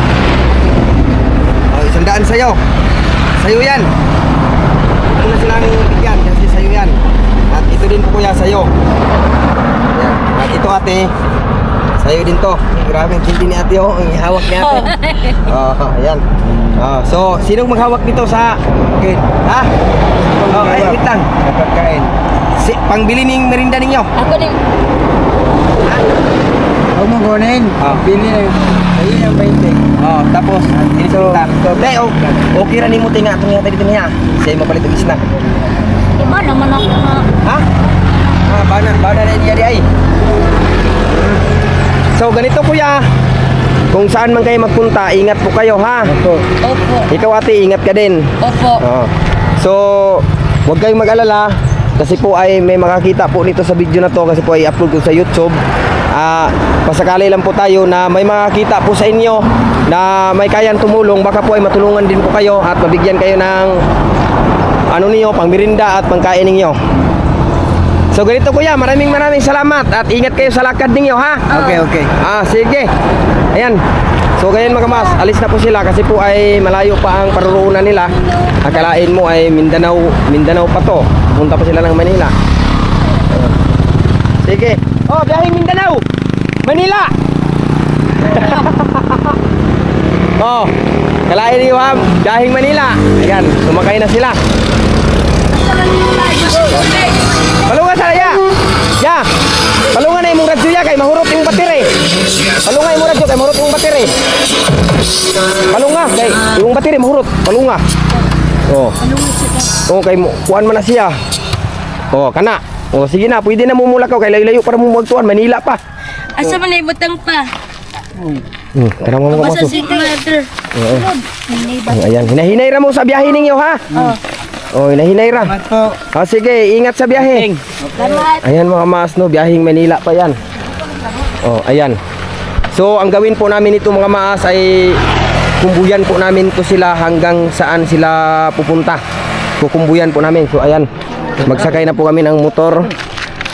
100 sa'yo. Sa'yo yan. silang bigyan kasi sa'yo yan. At ito din po kuya sa'yo. Ayan. At ito ate, sa'yo din to. Grabe, ang tindi ni ate oh. Ang hawak ni ate. Ayan. So, sinong maghawak dito sa... Okay. Ha? Ay, wait lang. Pagkain. Pangbili ng merinda ninyo. Ako din. Huwag mo kunin. Bili na. Ayun ang 20. Tapos, sinisita. Day, okay ra nimo tinga itong yata dito niya. Sa'yo mapalit ang isna. Diba naman ako na. Ha? Bana na niya di ay. So, ganito kuya. Kung saan man kayo magpunta, ingat po kayo ha. Opo. Opo. Ikaw ate, ingat ka din. Opo. So, huwag kayong mag-alala kasi po ay may makakita po nito sa video na to kasi po ay upload ko sa YouTube. Pasakali lang po tayo na may makakita po sa inyo na may kayang tumulong, baka po ay matulungan din po kayo at mabigyan kayo ng ano niyo, pangmirinda at pangkain ninyo. So ganito kuya, maraming salamat at ingat kayo sa lakad ninyo ha. Okay. Sige. Ayan. So ganyan mga mas, alis na po sila kasi po ay malayo pa ang paruroonan nila. Akalain mo ay Mindanao pa to. Punta pa sila ng Manila. Sige. Biyaheng Mindanao. Manila. Kalain niyo ha, biyaheng Manila. Ayan, sumakay na sila. Palunga sa ya. Ya. Palunga na imong radyo ya kay mahurot yung battery. Palunga imong radyo kay mahurot yung battery. Palunga kay yung battery mahurot. Palunga. Kay kuan man na siya. Kana. Sige na, pwede na mumulakaw kay layo-layo para mo magtuan Manila pa. Asa man ay butang pa? Tara mo Basta masuk. si mother. Ayan, hinahinay ra mo sa biyahe ninyo ha. Hinahinay ra. Salamat po. Sige, ingat sa biyahe. Ayan mga mas no, biyaheng Manila pa yan. Ayan. So, ang gawin po namin ito mga maas ay kumbuyan po namin to sila hanggang saan sila pupunta. Kukumbuyan po namin. So, ayan. Magsakay na po kami ng motor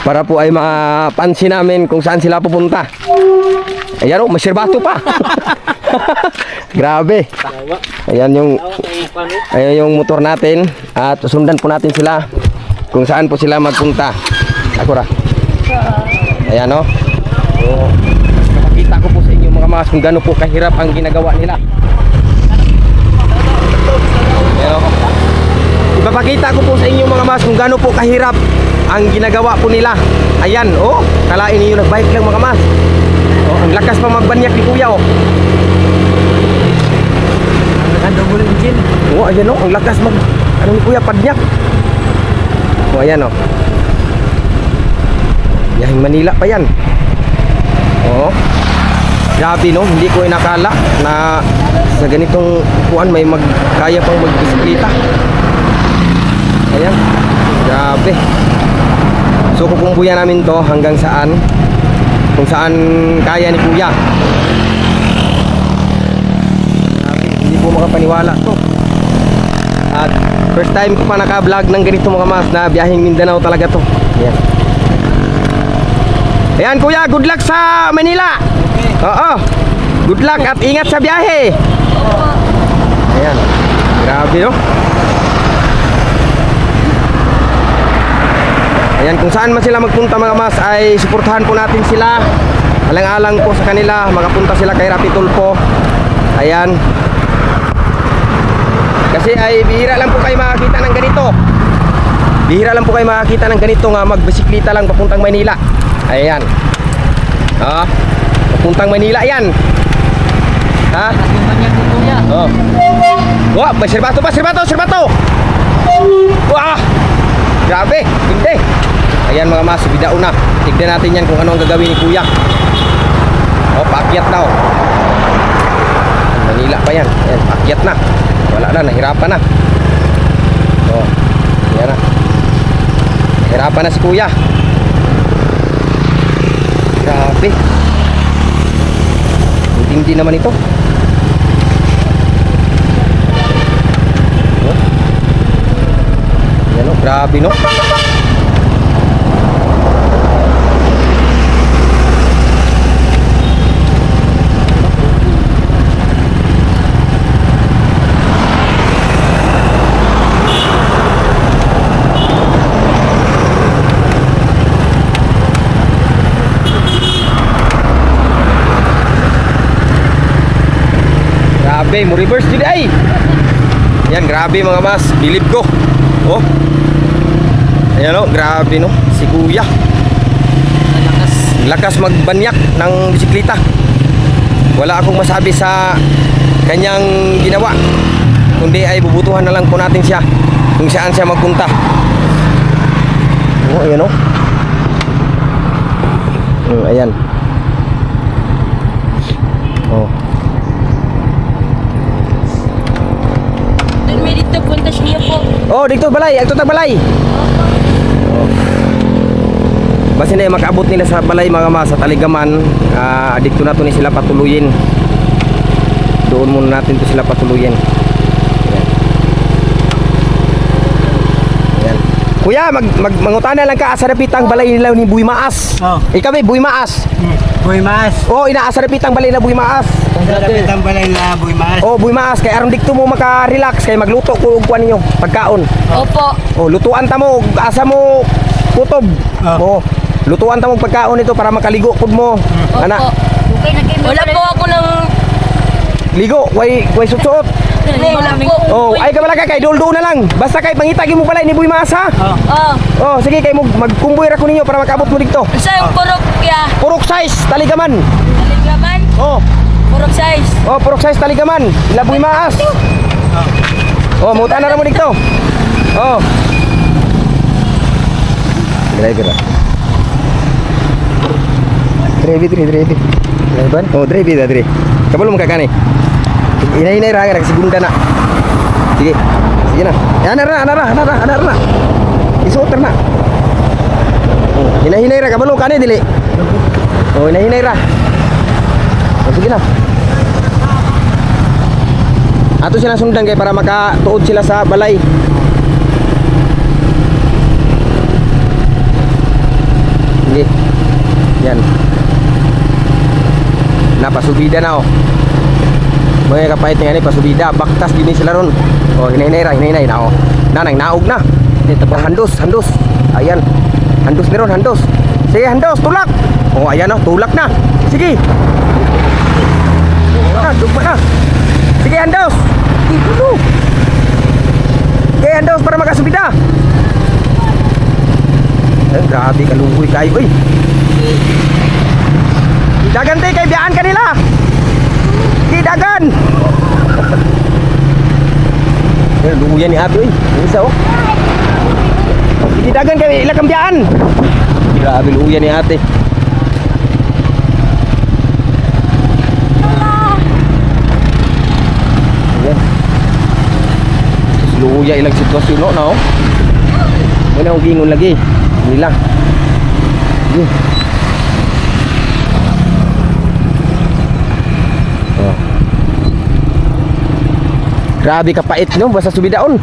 para po ay mapansin namin kung saan sila pupunta. Ayan may sirbato pa. Grabe. Ayan yung motor natin at sundan po natin sila kung saan po sila magpunta. Sakura. Ayan o. So, napakita ko po sa inyo mga mas kung gaano po kahirap ang ginagawa nila. Ayan o. Ipapakita ko po sa inyo mga mas kung gaano po kahirap ang ginagawa po nila. Ayan, kalain niyo nagbike lang mga mas. Ang lakas pa magbanyak ni kuya Double engine. Ayan ang lakas ni kuya padyak. Ayan Biyaheng Manila pa yan. Grabe no, hindi ko inakala na sa ganitong kuan may kaya pang magbisikleta. Ayan, grabe. So kukumbuyan namin to hanggang saan, kung saan kaya ni kuya. Grabe, hindi po makapaniwala to. At first time ko pa naka-vlog ng ganito mga mas na biyaheng Mindanao talaga to. Ayan. Ayan kuya, good luck sa Manila. Good luck at ingat sa biyahe. Ayan. Grabe no. Ayan, kung saan man sila magpunta mga mas ay suportahan po natin sila. Alang-alang po sa kanila, makapunta sila kay Rapi Tulfo. Ayan. Kasi ay bihira lang po kayo makakita ng ganito. Bihira lang po kayo makakita ng ganito nga magbisikleta lang papuntang Maynila. Ayan. Papuntang Maynila yan. Ha? May sirbato pa, sirbato. Wah! Grabe, hindi. Ayan mga mas, bidao na. Tignan natin yan kung ano ang gagawin ni kuya. Paakyat na Manila pa yan. Ayan, paakyat na. Wala na, nahirapan na. Ayan na. Nahirapan na si kuya. Grabe. Hindi naman ito. Ayan grabe no. may mo reverse dili ay. Yan, grabe mga mas, bilib ko. Oh. Ayan o, grabe no, si kuya. Malakas. Lakas magbanyak ng bisikleta. Wala akong masabi sa kanyang ginawa. Kundi ay bubutuhan na lang po natin siya kung saan siya magpunta. Oh, ayan o. Ayan. Oh. Doon may dito punta siya po. Oh, dito balay, agto tag balay. Oh. Basta na makaabot nila sa balay mga mas sa Taligaman, dito na to ni sila patuluyin. Doon muna natin to sila patuluyin. Ayan. Kuya, mangutana lang ka asa napitang balay nila ni Buy Maas. Oh. Ikaw may Buy Maas. Buy Maas. Oh, inaasa napitang balay na Buy Maas. Dapat ang balay na Buy Maas. Oh, Buy Maas kay aron dikto mo maka-relax kay magluto ko og kuan ninyo pagkaon. Opo. Oh, lutuan ta mo asa mo kutob. Oh, lutuan ta mo pagkaon nito para makaligo pud mo. Ana, Opo. Okay na kayo. Wala po ako ng... ligo, way suot. Wala po. Oh, ay ka balaga kay duldo na lang. Basta kay pangitagi mo pala ni Buy Maas ha. Oh. Oh, sige kay mo magkumboy ra ko ninyo para makaabot mo dito. Sa yung purok kaya. Purok size Taligaman. Taligaman. Oh, Purok size. oh purok size Taligaman. Ila Buy Maas. Oh, muta na ra mo dito. Oh. Driver. Driver. Driver? Oh, driver. Kabalo mo kakani. Inay ra kasi gunda na. Sige. Sige na. Ana ra. Isuot na. Oh, hinay ra kabalo kani dili. Oh, hinay ra. Oh, sige na. Ato sila sundan kay para makatuod sila sa balay. Sige. Yan. Napasubida na oh. Mga kapait nga ni pasubida, baktas din sila ron. Oh, hinay na oh. Nanang naog na. Dito pa handos. Ayan. Handos ni ron, handos. Sige, handos, tulak. Oh, ayan oh, tulak na. Sige. Dugma na. Sige, handos. Dito. Sige, handos para makasubida. Grabe kalungkoy kayo, oy. Dagan kay biyaan kanila. Dagan. Luyan ni ate, oy. Isa oh. Dagan kay ila kang biyaan. Grabe luyan ni ate. Ayan. Luya ilang sitwasyon no, no? Wala akong gingon lagi. Nila. Yun. Oh. Grabe kapait no, basta subidaon.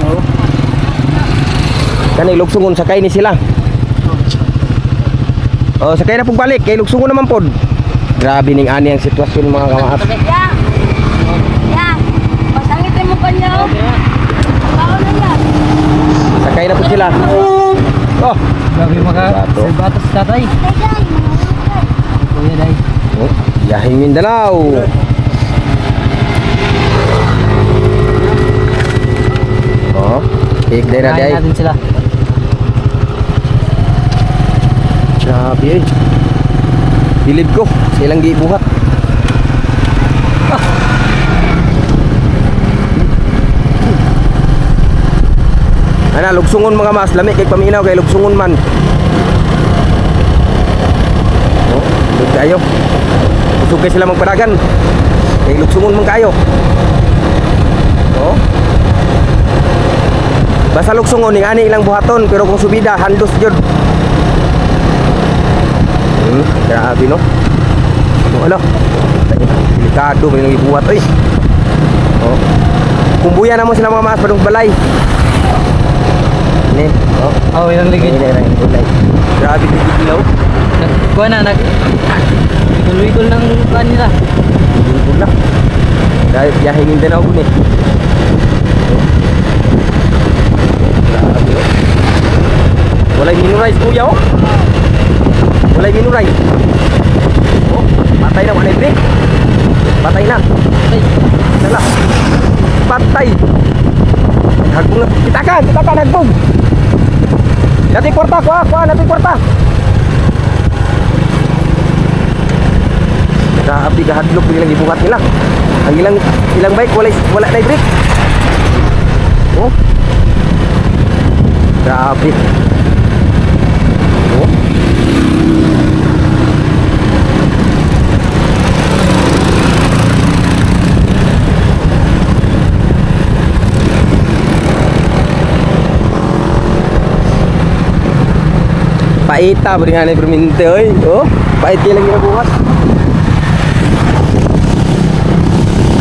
Oo. Kanay lugsungon sakay ni sila. Oh, sakay na pug balik kay lugsungon naman pod. Grabe ning ani ang sitwasyon mga kamaas. Ya. Pasangitin mo pa niya. Bawal na yan. Sakay na po sila. Oh, Grabe maka Bato. sa batas tatay. Kuya day. oh Yahing Mindanao. Oh, cake day na day. Kain natin sila. Grabe eh. Bilib ko, silang gibuhat. Ana, lugsungon mga mas, lami kay paminaw kay lugsungon man. Oh, dud kayo. Usog kay sila magpadagan. Kay lugsungon man kayo. Oh. Basta lugsungon ning ani ilang buhaton pero kung subida handos jud. Grabe no. Wala. Delikado may nang ibuhat oy. Oh. Kumbuya na mo sila mga mas padung balay. Ni, oh. Oh, ilang ligid. Ini balay. Grabe digilaw. Kuha na ikul-ikul ng kanila. Dito na. Dahil biyahe Mindanao ko ni. Grabe oh. Walay minuray kuya oh. Walay minuray. Oh, patay na manay pre. Patay na. Ay, Dala. Patay. Hagong na. Kita ka, hagong. Natin kwarta, kuha, natin kwarta. Grabe kahadlok nilang ibuhat nila. Ang ilang bike wala na brake. Oh. Grabe. Oh. Paita beringan perminta oi. Oh, pait lagi nak buat.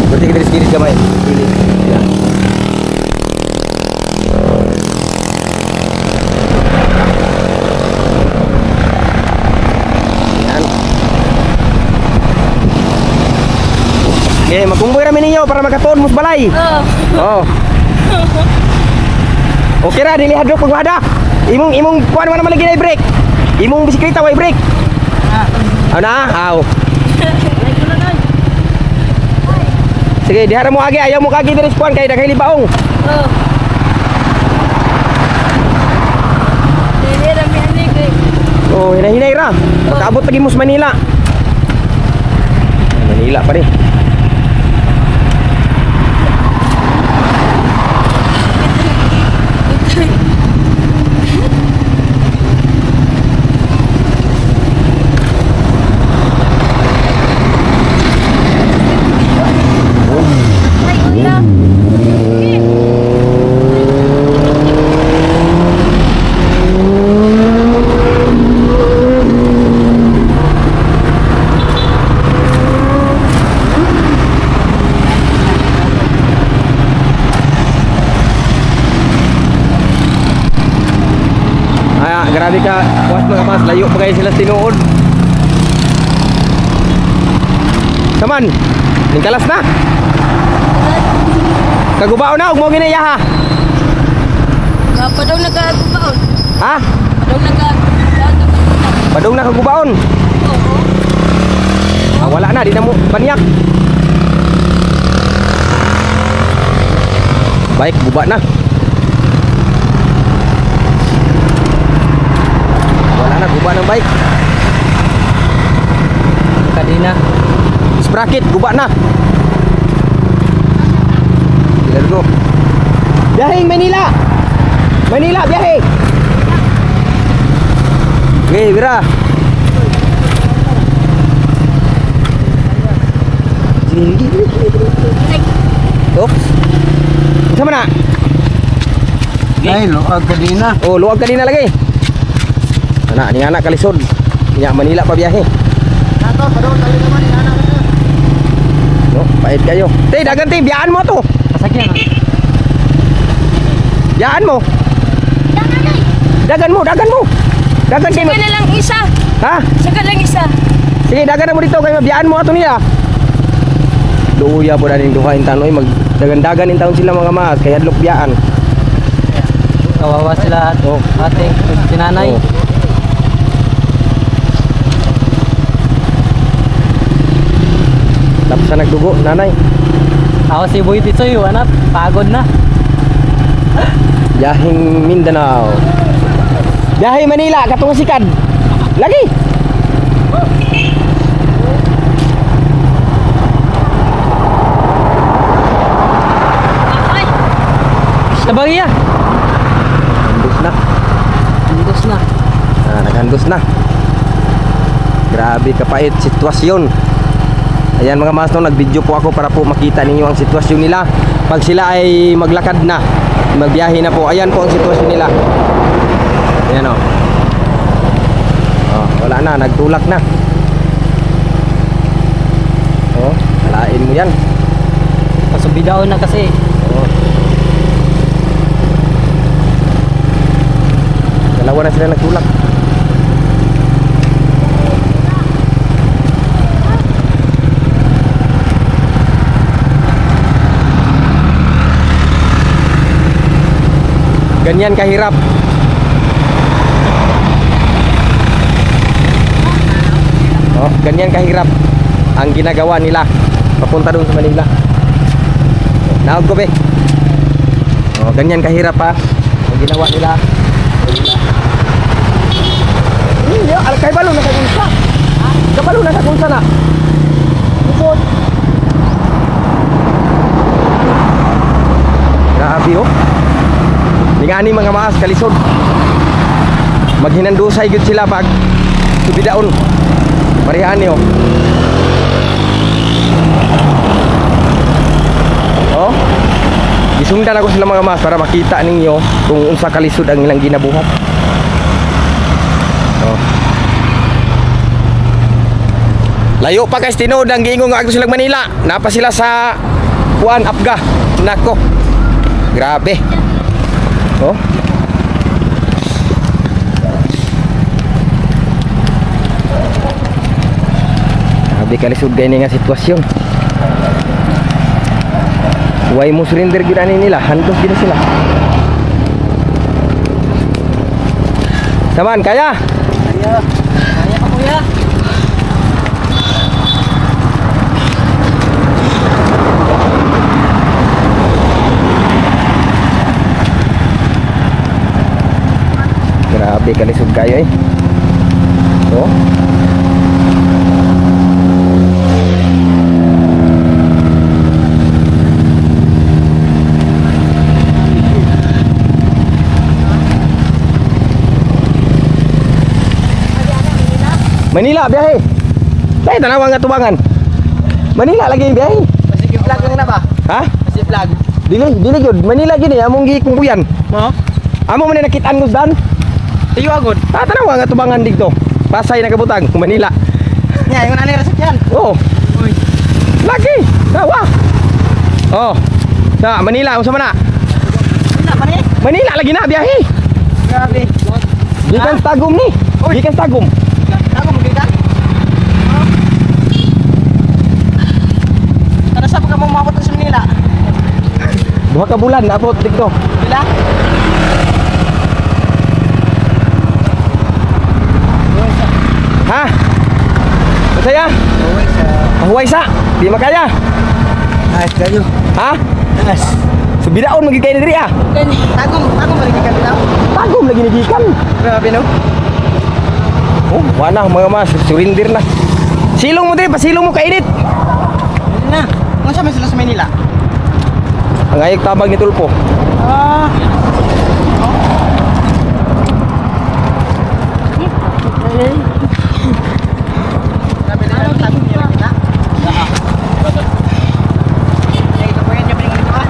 Berarti kita dari sini gamai. Ini. Ya. Yan. Okay, makumboy kami ninyo para magkatuon mo sa balay. Oh. Okay ra, dilihat dok pagwada. Imong kuan man lagi na break. Imong bisikleta way break. Na, aw. Sige, dihara mo agi, ayaw mo kagi diri sa kuan kay daghay libaong. Oh, hinay-hinay ra. Makaabot lagi mo sa Manila. Manila pa rin. Grabe ka, kuwas mga mas, layo pa kayo sila tinuod. Saman, ningkalas na. Kagubao na, huwag mo ginayaha. Padong nagkagubaon. Ha? Padong nagkagubaon. Padong na kagubaon. Ah, wala na, di na mo baniyak. Baik, buba na. Guba ng bike. Kadina. Sprocket, guba na. Let's go. Biyaheng Manila. Manila, biyahe. Okay, bira. Oops. Sama na? Ay, luag ka din na. Oh, luwag kanina lagi. Anak, ni anak kalisod. Nya Manila pa biyahe. Nato, padong tali naman ni anak. No, pait kayo. Te, dagan te, biyaan mo to. Kasakyan. Biyaan mo. Dagan mo, dagan mo. Dagan kayo. Saka na lang isa. Ha? Saka lang isa. Sige, dagan na mo dito kayo. Biyaan mo ato niya. Luya po na rin duhain tanoy. Magdagan-dagan in taon sila mga mas. Kaya adlok biyaan. Kawawa sila Oh. ate, sinanay. Oh. Tapos na nagdugo, nanay. Ako si Boy Tisoy, anak, pagod na. Biyahing Mindanao. Biyahing Manila, katong sikad. Lagi. Sabagay ya. Handus na. Indus na. Naghandus na. Grabe kapait sitwasyon. Ayan mga mas, no, nag-video po ako para po makita ninyo ang sitwasyon nila. Pag sila ay maglakad na, magbiyahe na po. Ayan po ang sitwasyon nila. Ayan o. Oh, wala na, nagtulak na. Oh, halain mo yan. Pasubidaon na kasi. Oh. Dalawa na sila nagtulak. Ganyan kahirap. Oh, ganyan kahirap ang ginagawa nila papunta doon sa Manila. Naog ko, be. Oh, ganyan kahirap pa. Ang ginawa nila. Kay balo na kagunsa. Kabalo na kagunsa na. Bukod. Grabe oh. Ningani mga maas kalisod. Maghinandusay gyud sila pag subidaon. Marihaan niyo. Oh. Gisundan ako sila mga maas para makita ninyo kung unsa kalisod ang ilang ginabuhat. Oh. Layo pa kay tinuod ang giingong nga silang Manila. Napa sila sa Kuan Apga. Nako. Grabe. Oh. Grabe kalisod gani nga sitwasyon. Huwag mo surrender gina nila. Handos gina sila. Saman, kaya? Kaya pa kuya. Grabe kalisod kayo eh. So, Manila biyahe. Dahil tanawa nga tubangan. Manila lagi yung biyahe. Masig vlog lang na ba? Ha? Masig vlog. Dili gyud. Manila gini among gikumbuyan. Mo? Amo man nakitaan nos dan. Tiyo agod. Tanawa nga tubangan dito. Pasay na kabutang Manila. Nya, yung nanay rasat yan. Oh, Uy. lagi. Tawa. Oh. Sa Manila unsa man na? Wala pa ni. Manila lagi na biyahe. Grabe. Gikan sa Tagum ni. Gikan sa Tagum. Ako magkita. Kada sa pagka mo mabot sa Manila. Duha ka bulan na abot dito. Bila? Ha? Masaya? Pahuway sa. Di makaya. Ayos kayo. Ha? Ayos. Subidaon magigay na diri ah. Tagong balik ka bila. Tagum lagi ni gikan. Grabe no. Oh, wala mga mas, surrender na. Silong mo din, pasilong mo kainit. Ano na? Kung saan sila sa Manila? Ang ayok tabag ni Tulpo. Ah. Grabe na yung tagong niya kita. Ito po yan yung pinigil ko.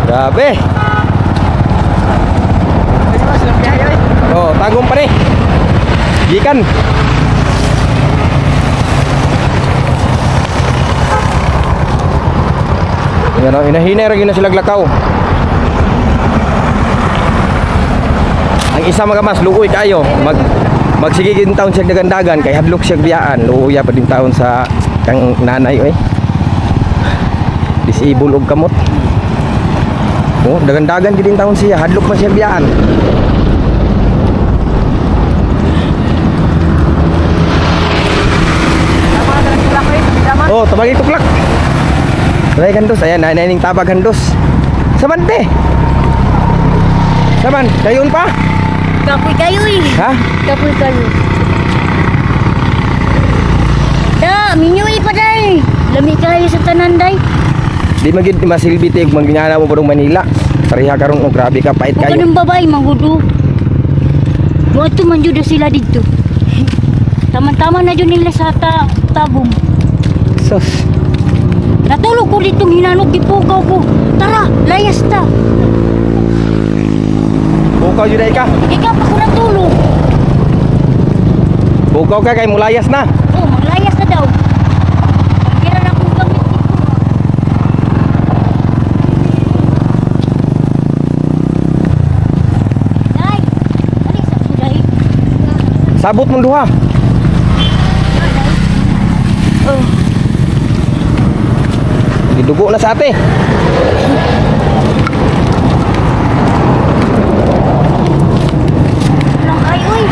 Grabe. Kasi mas lang biyahe eh. Oh, tagum pa ni. Gikan. Yan o, inahinay rin na sila lakaw. Ang isa mga mas, luoy kayo. Magsigigin taon siya dagandagan, kay hadlok siya biyaan. Luoya pa din taon sa kang nanay eh. Disable og kamot. Oh, dagandagan din taon siya, hadlok man siya biyaan. Oh, tabagi tuklak. Ray kandos, ayan, naining tabag kandos. Saman te. Saman, kayon pa? Kapoy kayo eh. Ha? Kapoy kayo. Da, minyoy pa day. Lami kayo sa tanan day. Di magid masilbi te manggana mo padung Manila. Pareha karon og grabe ka pait Huwag ka kayo. ng babae, manghudo. Buat man jud sila dito. Tama-tama na jud nila sa Tagum. Sus. Natulog ko ditong hinanod, gipugaw ko. Tara, layas ta. Bukaw jud ka. Ikaw pa ko natulog. Bukaw ka kay mulayas na. Oh, maglayas na daw. Kira na akong gamit dito. Nay, ali sa suday. Sabot mo duha. Oh, Gidugo na sa ate. lang ay, uy.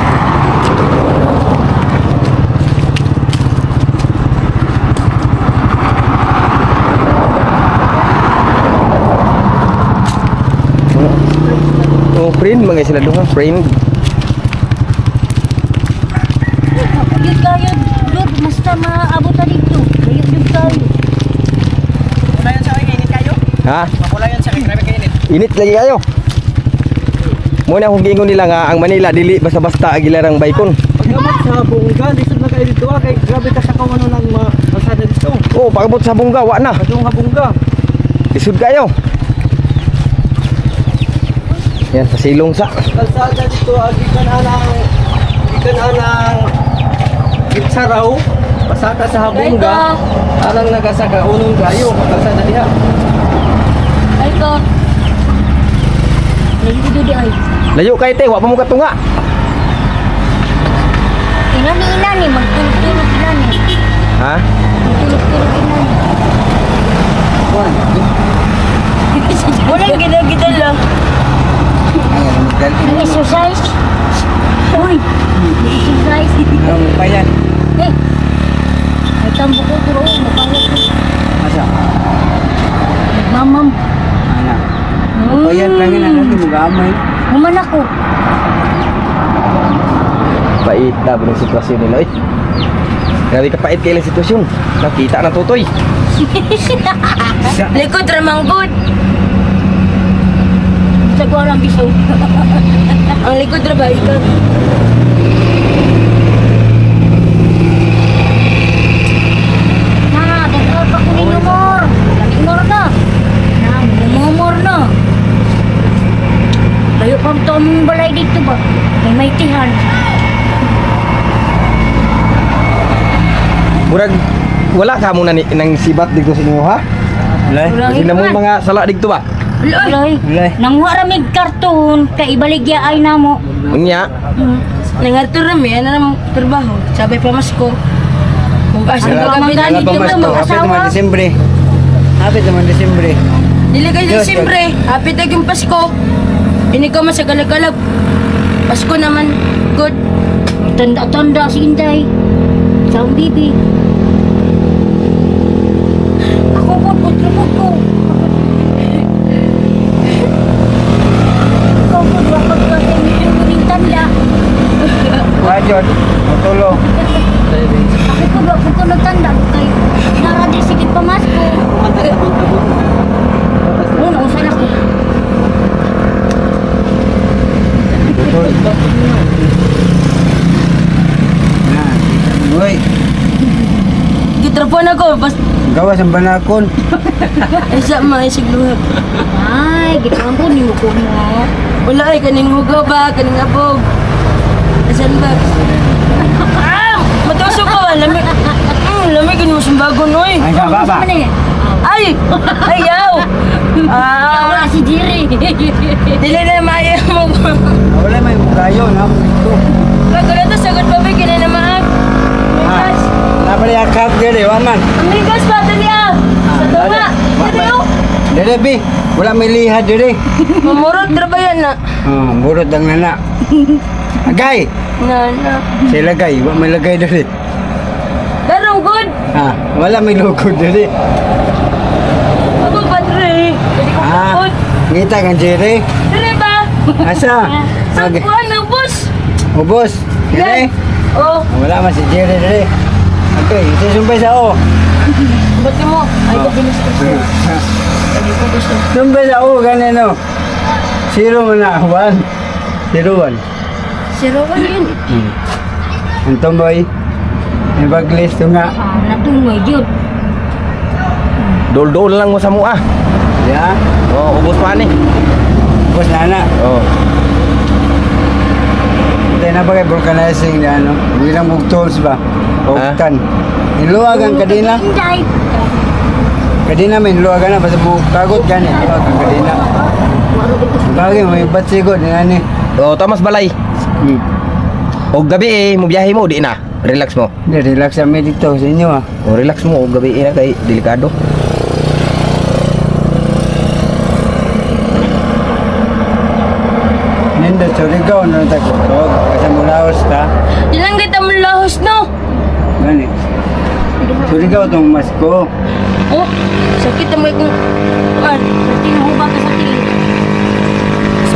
Oh, friend, mga sila doon, friend. Yun kayo, Lord, basta maabot na dito. Layot yun kayo. Ha? Init lagi kayo. Muna kung gingon nila nga ang Manila dili basta-basta agilarang baykon. Pagkamot sa Bungga, lisod na kayo dito kay grabe ka sa kawanon ng mga kalsada dito. Oh, pagabot sa Bungga, wa na. Padung Bungga. Lisod kayo. Yan, sa silong sa. Kalsada dito, gikan anang Gitsaraw, pasaka sa Habungga, arang nagasaka unong kayo, kalsada diha. Ay ko. Layot yun di ay. Layo kay te, wa pa mo katunga. Inani, magtulog-tulog inani. Ha? Magtulog-tulog inani. Walang gina-gina lang. Nag-exercise. Uy, nag-exercise. Ang payan. Eh, ay tambo ko pero mapangit ko. Masa? Mamam. Anak. Payan lang yun, anak. Mag-amay. Human ako. Pait na po ng sitwasyon nila eh. Grabe ka pait kailang sitwasyon. Nakita na tutoy. Likod ramanggod. Sa ko lang biso. Ang likod ra ba ikaw? Na, tungkol pa ko ni humor. Humor na. Na, humor na. Layo pa ito ang balay dito ba? May tihan. Murag wala ka muna ni nang sibat dito sa inyo ha? Lay. Kasi na mo mga sala dito ba? Loy, Lay. nang waramig karton, kay ibaligya ay namo. Unya, Nangarto rami, ano namang trabaho. Sabay pa mas ko. Kung asa Ano ka ang kami galing Wala pa dito mas mo, to. Hapit asawa? naman Desembre. Hapit naman Desembre. Dili kayo Diyos, Desembre. Happy tagong Pasko. Ini ko masagalag-galag. Pasko naman. Good. Tanda-tanda si Inday. Sa ang bibi. Ako po, putrupot ko. Ikaw po, bakit ka yung tanda? Wajon. Matulong. Ako po, bakit ko nagtanda? Kay naradi sigit pamasko. Una, usan ako. Uy, Gitrapon ako. Pas gawas ang banakon. isa mga isigluhag. Ay, gitang po, niyo ko mo. Wala ay kaning hugaw ba? Kaning abog. Asan ba? Ah! Matusok ko. Lamig. Lamig. Ganun mo sumbago noy. Ay, ka ba? Ano eh? Ay! Ayaw! Wala Ah! si Jiri. Dili na maayaw mo. Wala may mukayo na. Bago na to, sagot pa ba? Kina na maag. Amigas. Napali akap diri, waman. Amigas pa, dali ah. Sa tunga. Dali oh. Diri bi, wala may liha diri. Mamurot, trabayan na. Oh, burot ang nana. Agay, Na. sila gay, wala may lagay diri. Darong good. Ha, wala may logo diri. Ako padre. Dali ko Ah, good. ngita kan diri. Dali ba? Asa? Sa Okay. buwan ng bus. Ubos. Diri. Oh, Wala man si Jerry diri. Okay, susumpay sa o. ba't mo? Ay, ko ginusto ko. Ay, ko gusto. Sumpay sa o, ganyan o. Zero man na, 1. 0-1. Zero ka yun. Ang tomboy, may baglist to nga. Ah, natungay yun. dol-dol lang mo sa mua. Ya, Oh, ubos pa ni. ubos na na. Oh. Tayo na ba kay vulcanizing na ano? Bilang mong tools ba? Oktan. Niluwag ang kadina. Inday. Kadina may niluwag na. Basta mo kagot gani. Niluwag ang kadina. Bagay, may batsigod. Yan Oh, Thomas Balay. O gabi mo biyahe mo di na. Relax mo. Hindi, relax kami dito sa inyo ah. O relax mo o gabi na kay delikado. Nindo, Surigao, no, tagputog. Kasi mulaos ta. Ilang kita mo lahos, no? Gani. Surigao tong masko. Oh, sakit mo ikong... Kuan. Tinuhuba ka sa tilit.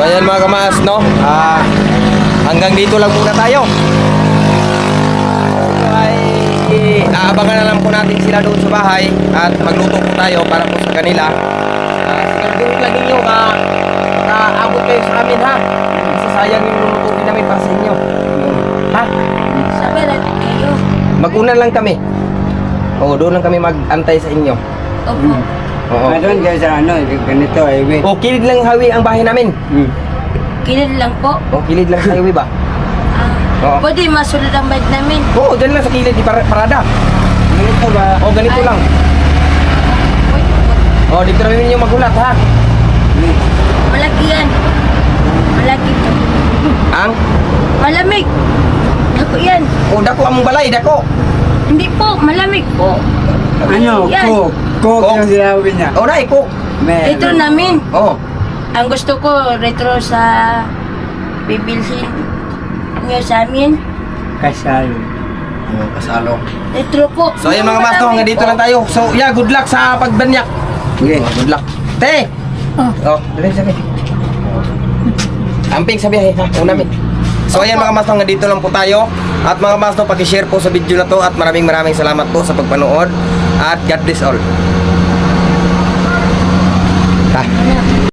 ayan mga kamaas, no? Hanggang dito lang muna tayo. Ay, aabangan na lang po natin sila doon sa bahay at magluto po tayo para po sa kanila. Siguraduhin lang ninyo makaabot kayo sa amin, ha? Kasi sayang yung lulutuin namin para sa inyo. Ha? Sabi natin kayo. Mag-una lang kami. Oo, doon lang kami mag-antay sa inyo. Opo. Oo. Doon kayo sa ano, ganito, highway. O, kilid lang hawi ang bahay namin. Kilid lang po. O, kilid lang sa highway ba? Oo. Pwede masunod ang bed namin. Oo, dyan lang sa kilid, di parada. Ganito ba? O, ganito lang. O, dito namin ninyo magulat, ha? Malaki yan. Malaki to. Ang? Malamig. Ako yan. O, dako among balay, dako. Hindi po, malamig po. Ano? Yan. Coke. Coke Coke. yung sinabi niya. O, na, iko. Retro namin. O. Ang gusto ko, retro sa bibilhin nyo sa amin. Kasal. Kasalo. Retro po. So, ayun mga masto, hanggang dito lang tayo. So, yeah, good luck sa pagbanyak. Okay. Good luck. Te! Oh, dali sabi. Amping sa biyahe, ha? Unamin. So, ayan mga masto, hanggang dito lang po tayo. At mga masto, paki-share po sa video na to. At maraming salamat po sa pagpanood. At God bless all. Ha?